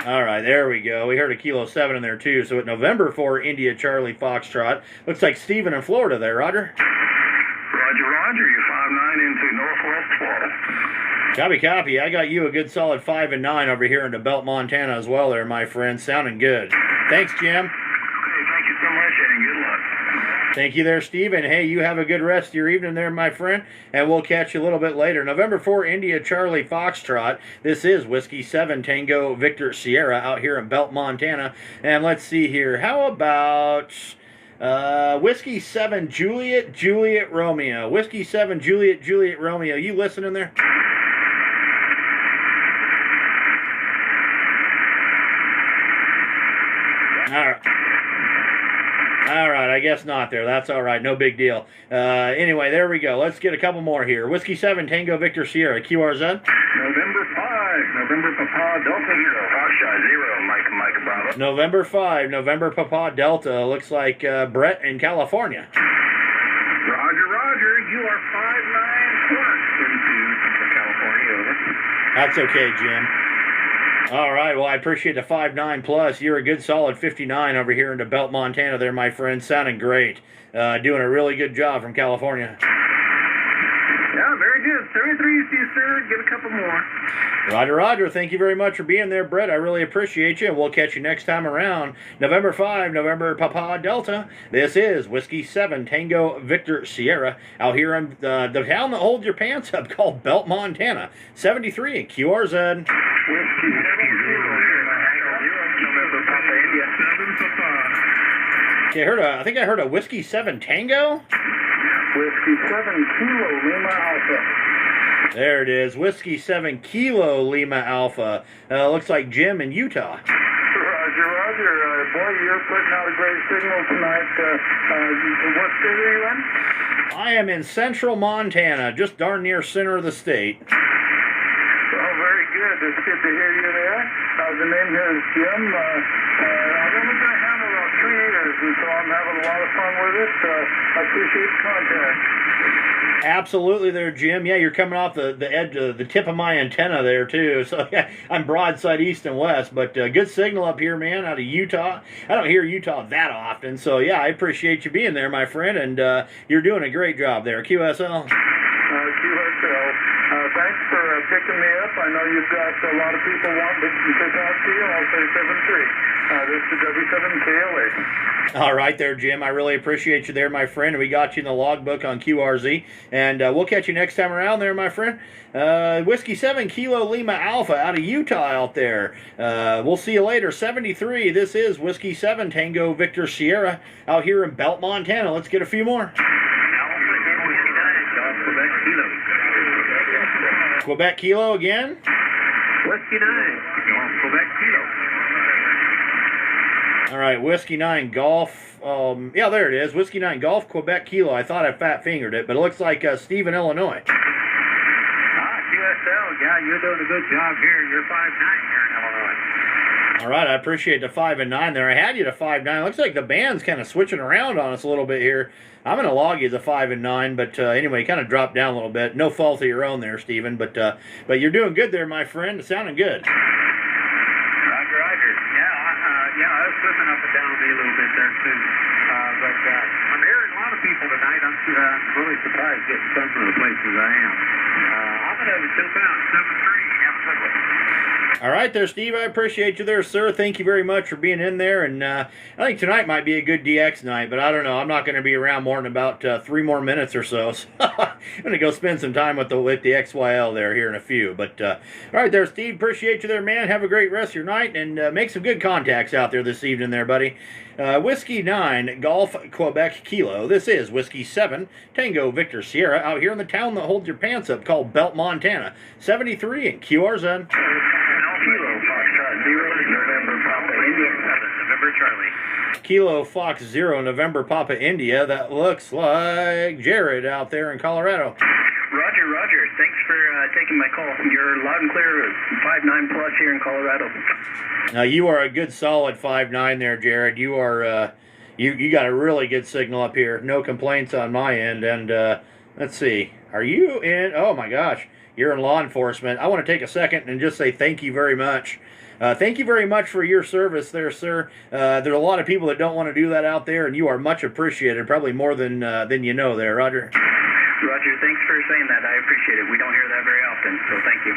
[SPEAKER 1] All right, there we go. We heard a Kilo 7 in there, too. So at November 4 India Charlie Foxtrot. Looks like Stephen in Florida there, Roger.
[SPEAKER 3] Roger, you're 5-9 into Northwest Florida.
[SPEAKER 1] Copy, copy. I got you a good solid 5-9 over here into Belt, Montana as well there, my friend. Sounding good. Thanks, Jim.
[SPEAKER 3] Okay, thank you so much, and good luck.
[SPEAKER 1] Thank you there, Steve. And hey, you have a good rest of your evening there, my friend. And we'll catch you a little bit later. November 4, India Charlie Foxtrot. This is Whiskey 7 Tango Victor Sierra out here in Belt, Montana. And let's see here. How about Whiskey 7 Juliet Romeo? Whiskey 7 Juliet Romeo. You listening there? All right, I guess not there. That's all right. No big deal. Anyway, there we go. Let's get a couple more here. Whiskey 7, Tango Victor Sierra, QRZ.
[SPEAKER 3] November 5, November Papa Delta Hero, Foxtrot 0, Mike Bravo.
[SPEAKER 1] November 5, November Papa Delta. Looks like Brett in California.
[SPEAKER 3] Roger, you are 5-9 plus into California, over.
[SPEAKER 1] That's okay, Jim. All right, well, I appreciate the 5-9 plus. You're a good solid 59 over here into Belt, Montana there, my friend. Sounding great. Doing a really good job from California.
[SPEAKER 3] Yeah, very good. 73 with you, sir. Get a couple more.
[SPEAKER 1] Roger, Roger. Thank you very much for being there, Brett. I really appreciate you. We'll catch you next time around. November 5, November Papa Delta. This is Whiskey 7 Tango Victor Sierra out here in the town that holds your pants up called Belt, Montana. 73 in QRZ.
[SPEAKER 3] Whiskey 7 November Papa India.
[SPEAKER 2] 7 Papa.
[SPEAKER 1] Okay, I think I heard a Whiskey 7 Tango.
[SPEAKER 3] Whiskey 7 Kilo Lima Alpha.
[SPEAKER 1] There it is. Whiskey 7 Kilo Lima Alpha. Looks like Jim in Utah.
[SPEAKER 3] Roger, Roger. Boy, you're putting out a great signal tonight. What state are you in?
[SPEAKER 1] I am in central Montana, just darn near center of the state.
[SPEAKER 3] Oh, very good. It's good to hear you there. The name here is Jim. I've only been a hammer about 3 years, and so I'm having a lot of fun with it. I appreciate the contact.
[SPEAKER 1] Absolutely there, Jim. Yeah, you're coming off the edge, the tip of my antenna there, too. So, yeah, I'm broadside east and west, but good signal up here, man, out of Utah. I don't hear Utah that often, so, yeah, I appreciate you being there, my friend, and you're doing a great job there. QSL.
[SPEAKER 3] QSL. Thanks for picking me up. I know you've got a lot of people wanting to talk to you. I'll say 7-3. This is W7KLA.
[SPEAKER 1] All right there, Jim. I really appreciate you there, my friend. We got you in the logbook on QRZ, and we'll catch you next time around there, my friend. Whiskey 7 Kilo Lima Alpha out of Utah out there. We'll see you later. 73. This is Whiskey 7 Tango Victor Sierra out here in Belt, Montana. Let's get a few more. Quebec Kilo again.
[SPEAKER 3] Whiskey 9. Quebec Kilo.
[SPEAKER 1] All right, Whiskey 9 Golf. Yeah, there it is. Whiskey 9 Golf Quebec Kilo. I thought I fat fingered it, but it looks like Steve in Illinois.
[SPEAKER 3] QSL. Yeah, you're doing a good job here. You're 5-9 here in Illinois.
[SPEAKER 1] All right, I appreciate the 5 and 9 there. I had you to 5-9. Looks like the band's kind of switching around on us a little bit here. I'm going to log you as a 5 and 9, but anyway, kind of dropped down a little bit. No fault of your own there, Stephen, but you're doing good there, my friend. It's sounding good.
[SPEAKER 3] Roger, Roger. Yeah, I was slipping up and down me a little bit there too. But I'm hearing a lot of people tonight. I'm really surprised getting some of the places I am. I'm going to still found 7-3. Have a good one.
[SPEAKER 1] All right there, Steve. I appreciate you there, sir. Thank you very much for being in there. And I think tonight might be a good DX night, but I don't know. I'm not going to be around more than about 3 more minutes or so. So I'm going to go spend some time with the XYL there here in a few. But all right there, Steve. Appreciate you there, man. Have a great rest of your night and make some good contacts out there this evening there, buddy. Whiskey 9 Golf Quebec Kilo. This is Whiskey 7 Tango Victor Sierra out here in the town that holds your pants up called Belt, Montana. 73 in QRZ.
[SPEAKER 3] Kilo Foxtrot 0 November Papa India 7 November Charlie.
[SPEAKER 1] Kilo Fox 0 November Papa India. That looks like Jared out there in Colorado.
[SPEAKER 3] Roger, Roger. Thanks for taking my call. You're loud and clear, 5-9 plus here in Colorado.
[SPEAKER 1] Now you are a good solid 5-9 there, Jared. You are you got a really good signal up here. No complaints on my end. And let's see. Are you in? Oh my gosh. You're in law enforcement. I want to take a second and just say thank you very much. Thank you very much for your service there, sir. There's a lot of people that don't want to do that out there, and you are much appreciated, probably more than you know there, Roger.
[SPEAKER 3] Roger, thanks for saying that. I appreciate it. We don't hear that very often, so thank you.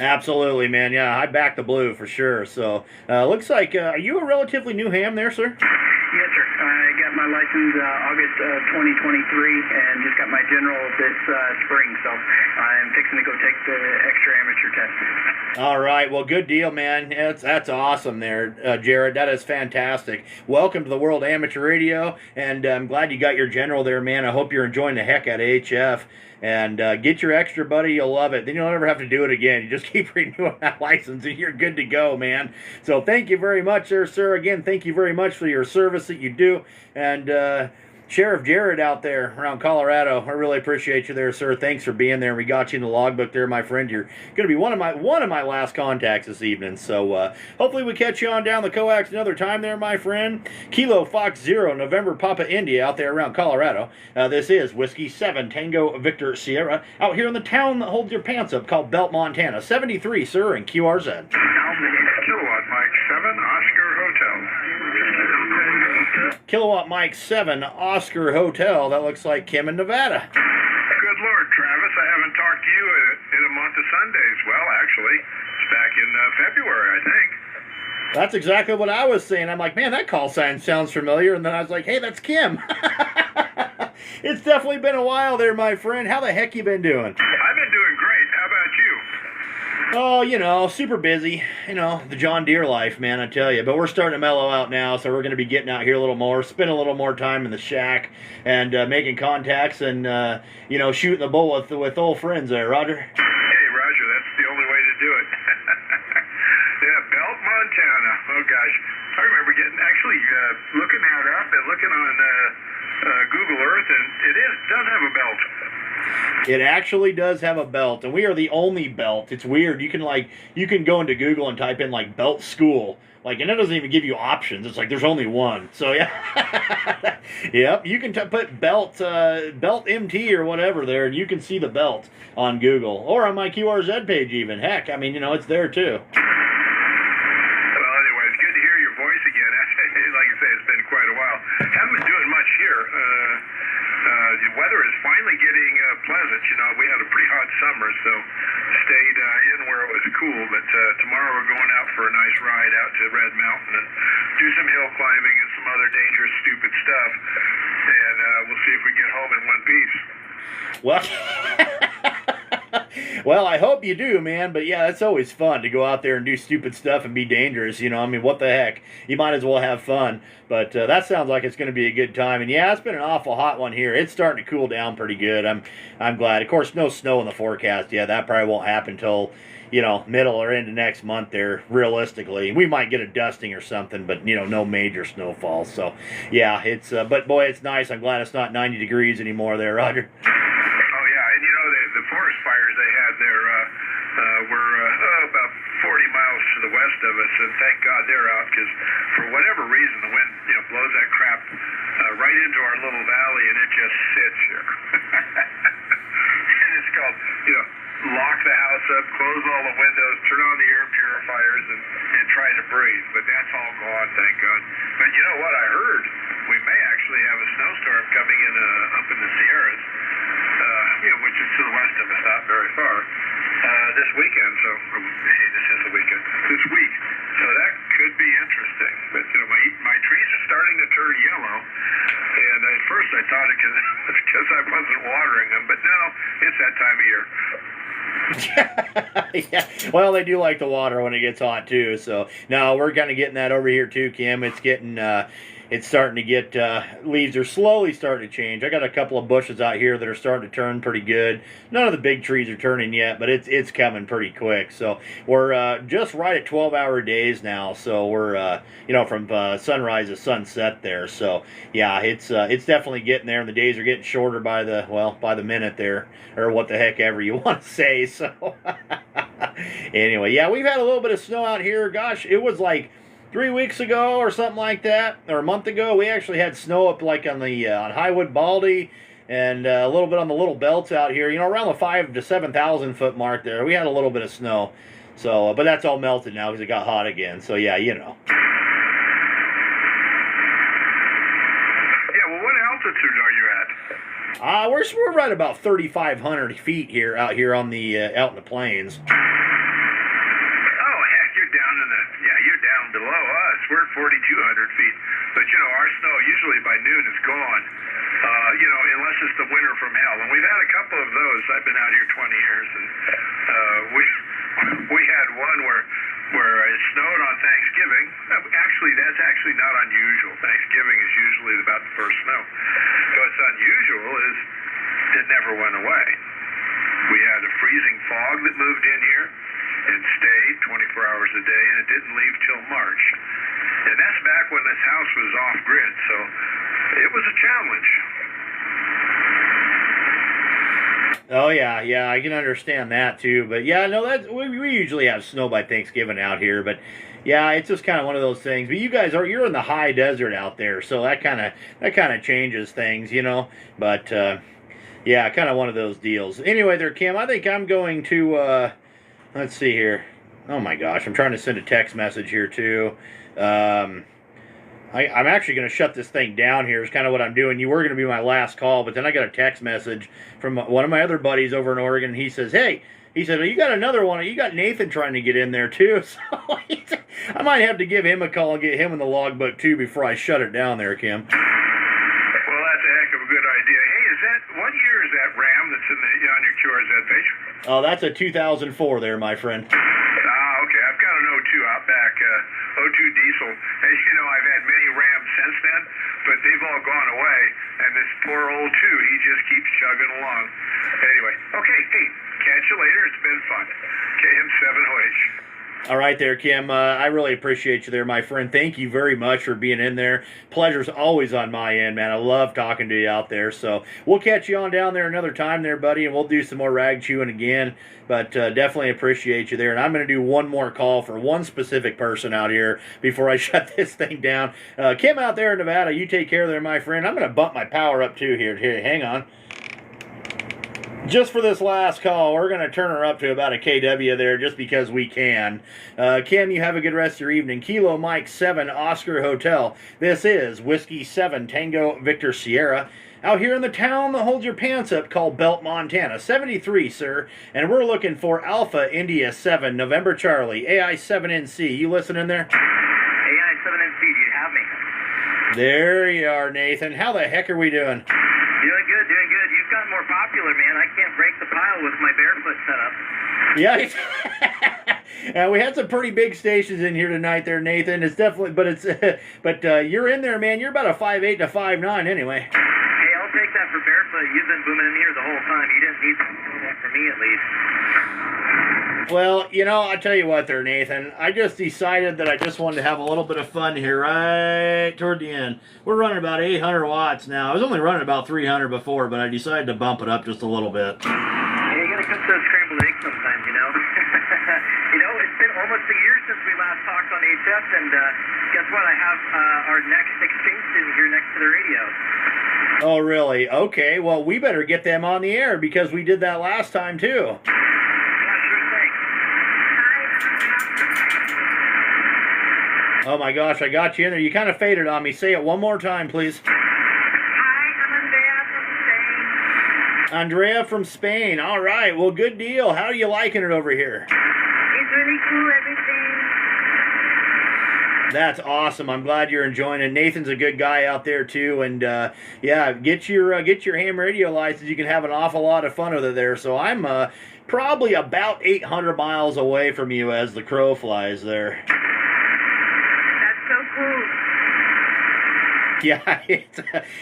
[SPEAKER 1] Absolutely, man. Yeah, I back the blue for sure. So, looks like, are you a relatively new ham there, sir?
[SPEAKER 3] Yes, sir. I got my license August 2023 and just got my general this spring, so I'm fixing to go take the extra amateur test.
[SPEAKER 1] All right. Well, good deal, man. That's awesome there, Jared. That is fantastic. Welcome to the World Amateur Radio, and I'm glad you got your general there, man. I hope you're enjoying the heck out of HF. And get your extra, buddy. You'll love it. Then you'll never have to do it again. You just keep renewing that license, and you're good to go, man. So thank you very much there, sir. Again, thank you very much for your service that you do. And Sheriff Jared out there around Colorado, I really appreciate you there, sir. Thanks for being there. We got you in the logbook there, my friend. You're going to be one of my last contacts this evening. So hopefully we catch you on down the coax another time there, my friend. Kilo Fox 0 November Papa India out there around Colorado. This is Whiskey 7 Tango Victor Sierra out here in the town that holds your pants up called Belt, Montana. 73, sir, in QRZ.
[SPEAKER 2] Kilowatt Mike 7 Oscar Hotel.
[SPEAKER 1] Kilowatt Mike 7 Oscar Hotel. That looks like Kim in Nevada.
[SPEAKER 2] Good Lord, Travis, I haven't talked to you month of Sundays. Well, actually, it's back in February, I think.
[SPEAKER 1] That's exactly what I was saying. I'm like, man, that call sign sounds familiar. And then I was like, hey, that's Kim. It's definitely been a while there, my friend. How the heck you been doing?
[SPEAKER 2] I've been doing great. How about you?
[SPEAKER 1] Oh, you know, super busy. You know, the John Deere life, man, I tell you. But we're starting to mellow out now, so we're going to be getting out here a little more, spending a little more time in the shack, and making contacts and, you know, shooting the bull with old friends there, Roger.
[SPEAKER 2] Hey, Roger, that's the only way to do it. Yeah, Belt, Montana. Oh, gosh. I remember looking that up and looking on Google Earth, and does have a belt.
[SPEAKER 1] It actually does have a belt, and we are the only belt. It's weird. You can go into Google and type in like belt school, like, and it doesn't even give you options. It's like there's only one. So yeah, yep. You can put belt MT or whatever there, and you can see the belt on Google or on my QRZ page even. Heck, I mean, you know, it's there too.
[SPEAKER 2] Well, anyway, it's good to hear your voice again. Like I say, it's been quite a while. Haven't been doing much here. The weather is finally getting pleasant. You know, we had a pretty hot summer, so stayed in where it was cool. But tomorrow we're going out for a nice ride out to Red Mountain and do some hill climbing and some other dangerous, stupid stuff. And we'll see if we get home in one piece.
[SPEAKER 1] Well, well, I hope you do, man. But yeah, it's always fun to go out there and do stupid stuff and be dangerous. You know, I mean, what the heck? You might as well have fun. But that sounds like it's going to be a good time. And yeah, it's been an awful hot one here. It's starting to cool down pretty good. I'm glad. Of course, no snow in the forecast. Yeah, that probably won't happen till, you know, middle or into next month there, realistically. We might get a dusting or something, but, you know, no major snowfall. So, yeah, it's, but boy, it's nice. I'm glad it's not 90 degrees anymore there, Roger.
[SPEAKER 2] Oh, yeah, and you know, the forest fires they had there were about 40 miles to the west of us, and thank God they're out, because for whatever reason, the wind, you know, blows that crap right into our little valley, and it just sits here. And it's called, you know, lock the house up, close all the windows, turn on the air purifiers, and try to breathe. But that's all gone, thank God. But you know what? I heard we may actually have a snowstorm coming in up in the Sierras, you know, which is to the west of us, not very far, this weekend. So, hey, this is the weekend. This week. So that could be interesting. But you know, my trees are starting to turn yellow, and at first I thought it was because I wasn't watering them, but no, it's that time of year.
[SPEAKER 1] Yeah, well, they do like the water when it gets hot too. So now we're kind of getting that over here too, Kim. It's getting, it's starting to get leaves are slowly starting to change. I got a couple of bushes out here that are starting to turn pretty good. None of the big trees are turning yet, but it's coming pretty quick. So we're just right at 12-hour days now. So we're you know, from sunrise to sunset there. So yeah, it's definitely getting there, and the days are getting shorter by the minute there, or what the heck ever you want to say. So anyway, yeah, we've had a little bit of snow out here. Gosh, it was like 3 weeks ago or something like that, or a month ago. We actually had snow up like on the on Highwood Baldy, and a little bit on the little belts out here. You know, around the 5,000 to 7,000 foot mark there. We had a little bit of snow. So, but that's all melted now because it got hot again. So yeah, you know.
[SPEAKER 2] Yeah, well, what altitude are you at?
[SPEAKER 1] We're right about 3,500 feet here out in the plains.
[SPEAKER 2] Oh, heck, you're down below us. We're at 4,200 feet. But, you know, our snow usually by noon is gone, you know, unless it's the winter from hell. And we've had a couple of those. I've been out here 20 years, and we had one where it snowed on Thanksgiving. Actually, that's actually not unusual. Thanksgiving is usually about the first snow. What's unusual is it never went away. We had a freezing fog that moved in here and stayed 24 hours a day, and it didn't leave till March. And that's back when this house was off-grid, so it was a challenge.
[SPEAKER 1] Oh yeah, I can understand that too. But yeah, no, we usually have snow by Thanksgiving out here. But yeah, it's just kind of one of those things. But you guys you're in the high desert out there, so that kind of changes things, you know. But yeah, kind of one of those deals. Anyway, there, Kim, I think I'm going to let's see here. Oh my gosh, I'm trying to send a text message here too. I'm actually going to shut this thing down here is kind of what I'm doing. You were going to be my last call, but then I got a text message from one of my other buddies over in Oregon. He says, hey, he said, you got another one. You got Nathan trying to get in there, too. So I might have to give him a call and get him in the logbook, too, before I shut it down there, Kim.
[SPEAKER 2] Well, that's a heck of a good idea. Hey, what year is that Ram that's on your QRZ page?
[SPEAKER 1] Oh, that's a 2004 there, my friend.
[SPEAKER 2] Okay. I've got an 02 Outback, 02 diesel. As you know, I've had many Rams since then, but they've all gone away. And this poor old 2, he just keeps chugging along. Anyway, okay. Hey, catch you later. It's been fun. KM7OH.
[SPEAKER 1] All right there, Kim. I really appreciate you there, my friend. Thank you very much for being in there. Pleasure's always on my end, man. I love talking to you out there. So we'll catch you on down there another time there, buddy, and we'll do some more rag chewing again. But definitely appreciate you there. And I'm going to do one more call for one specific person out here before I shut this thing down. Kim out there in Nevada, you take care there, my friend. I'm going to bump my power up, too, here. Hang on. Just for this last call, we're going to turn her up to about a KW there just because we can. Kim, you have a good rest of your evening. Kilo Mike 7 Oscar Hotel. This is Whiskey 7 Tango Victor Sierra. Out here in the town that holds your pants up called Belt, Montana. 73, sir. And we're looking for Alpha India 7 November Charlie. AI 7NC. You listening there?
[SPEAKER 4] AI 7NC, do you have me?
[SPEAKER 1] There you are, Nathan. How the heck are we doing?
[SPEAKER 4] Doing good, doing good. You've gotten more popular, man. I can't break the pile with my barefoot setup.
[SPEAKER 1] Yeah, we had some pretty big stations in here tonight there, Nathan. It's definitely, but you're in there, man. You're about a 5'8" to 5'9" anyway.
[SPEAKER 4] Hey, I'll take that for barefoot. You've been booming in here the whole time. You didn't need that for me, at least.
[SPEAKER 1] Well, you know, I tell you what there, Nathan. I just decided that I just wanted to have a little bit of fun here right toward the end. We're running about 800 watts now. I was only running about 300 before, but I decided to bump it up just a little bit.
[SPEAKER 4] Yeah, you gotta cook those scrambled eggs sometimes, you know? You know, it's been almost a year since we last talked on HF, and guess what? I have our next extinction here next to the radio.
[SPEAKER 1] Oh, really? Okay, well, we better get them on the air because we did that last time, too. Oh my gosh, I got you in there. You kind of faded on me. Say it one more time, please.
[SPEAKER 5] Hi, I'm Andrea from Spain.
[SPEAKER 1] Andrea from Spain. All right, well, good deal. How are you liking it over here?
[SPEAKER 5] It's really cool, everything.
[SPEAKER 1] That's awesome. I'm glad you're enjoying it. Nathan's a good guy out there too, and yeah, get your ham radio license. You can have an awful lot of fun with it there. So I'm probably about 800 miles away from you as the crow flies there. Yeah,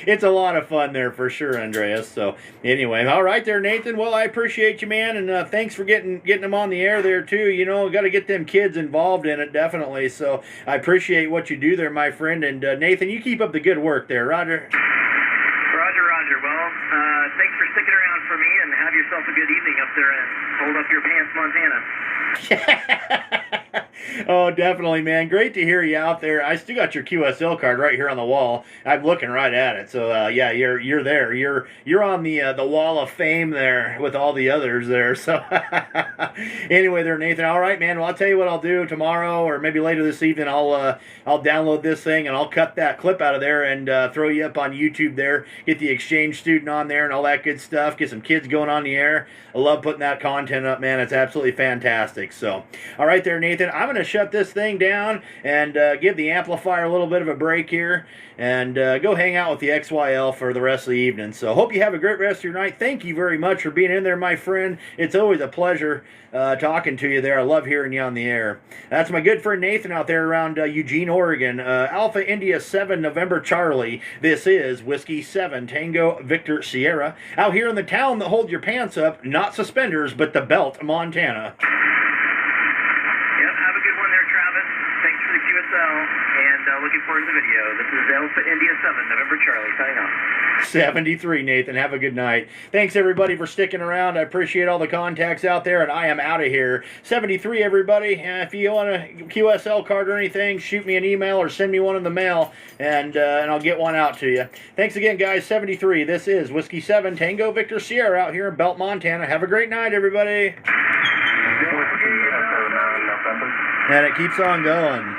[SPEAKER 1] it's a lot of fun there for sure, Andreas. So anyway, all right there, Nathan. Well, I appreciate you, man, and thanks for getting them on the air there too. You know, got to get them kids involved in it, definitely. So I appreciate what you do there, my friend. And Nathan, you keep up the good work there, Roger.
[SPEAKER 4] Roger. Well, thanks for sticking around for me, and have yourself a good evening up there in Hold Up Your Pants, Montana.
[SPEAKER 1] Oh, definitely, man. Great to hear you out there. I still got your QSL card right here on the wall. I'm looking right at it. So yeah, you're there. You're on the wall of fame there with all the others there. So anyway, there, Nathan. All right, man. Well, I'll tell you what I'll do tomorrow or maybe later this evening. I'll download this thing and I'll cut that clip out of there and throw you up on YouTube there. Get the exchange student on there and all that good stuff. Get some kids going on the air. I love putting that content up, man. It's absolutely fantastic. So, all right there, Nathan. I'm going to shut this thing down and give the amplifier a little bit of a break here and go hang out with the XYL for the rest of the evening. So, hope you have a great rest of your night. Thank you very much for being in there, my friend. It's always a pleasure talking to you there. I love hearing you on the air. That's my good friend Nathan out there around Eugene, Oregon. Alpha India 7 November Charlie. This is Whiskey 7 Tango Victor Sierra. Out here in the town that holds your pants up, not suspenders, but the Belt, Montana.
[SPEAKER 4] Yep, have a good one there, Travis. Thanks for the QSL, and looking forward to the video. This is Alpha India 7 November Charlie, signing off.
[SPEAKER 1] 73, Nathan. Have a good night. Thanks, everybody, for sticking around. I appreciate all the contacts out there, and I am out of here. 73, everybody. If you want a QSL card or anything, shoot me an email or send me one in the mail, and I'll get one out to you. Thanks again, guys. 73. This is Whiskey 7 Tango Victor Sierra out here in Belt, Montana. Have a great night, everybody. And it keeps on going.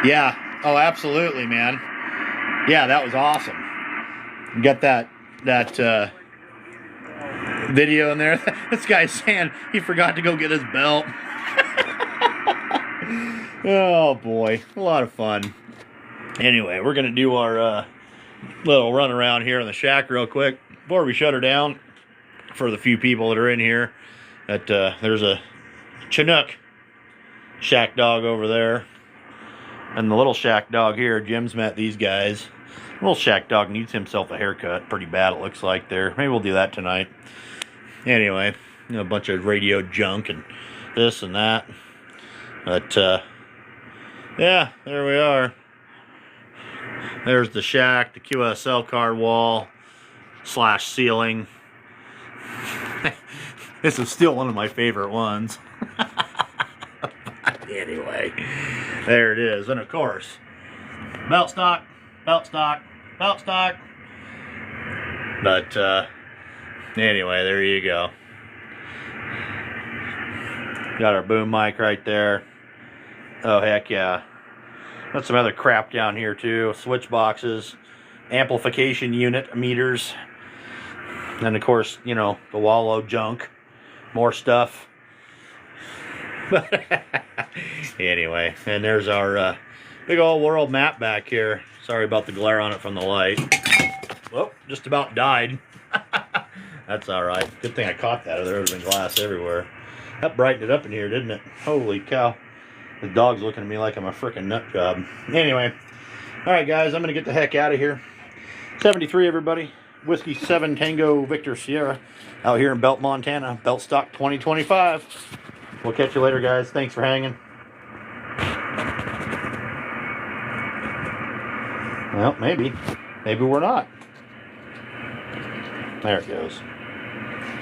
[SPEAKER 1] Yeah. Oh, absolutely, man. Yeah, that was awesome. You got that video in there. This guy's saying he forgot to go get his belt. Oh boy, a lot of fun. Anyway, we're gonna do our little run around here in the shack real quick before we shut her down. For the few people that are in here, that there's a Chinook shack dog over there. And the little shack dog here, Jim's met these guys. Little shack dog needs himself a haircut. Pretty bad, it looks like there. Maybe we'll do that tonight. Anyway, you know, a bunch of radio junk and this and that. But, yeah, there we are. There's the shack, the QSL card wall / ceiling. This is still one of my favorite ones. Anyway, there it is. And of course, belt stock, belt stock, belt stock. But anyway, there you go. Got our boom mic right there. Oh, heck yeah. Got some other crap down here too. Switch boxes, amplification unit meters. And of course, you know, the Wallow junk. More stuff. Anyway, and there's our big old world map back here. Sorry about the glare on it from the light. Well, just about died. That's alright. Good thing I caught that, or there would have been glass everywhere. That brightened it up in here, didn't it? Holy cow. The dog's looking at me like I'm a frickin' nut job. Anyway, alright guys, I'm going to get the heck out of here. 73 everybody. Whiskey 7 Tango Victor Sierra out here in Belt, Montana. Belt stock 2025. We'll catch you later, guys. Thanks for hanging. Well, maybe. Maybe we're not. There it goes.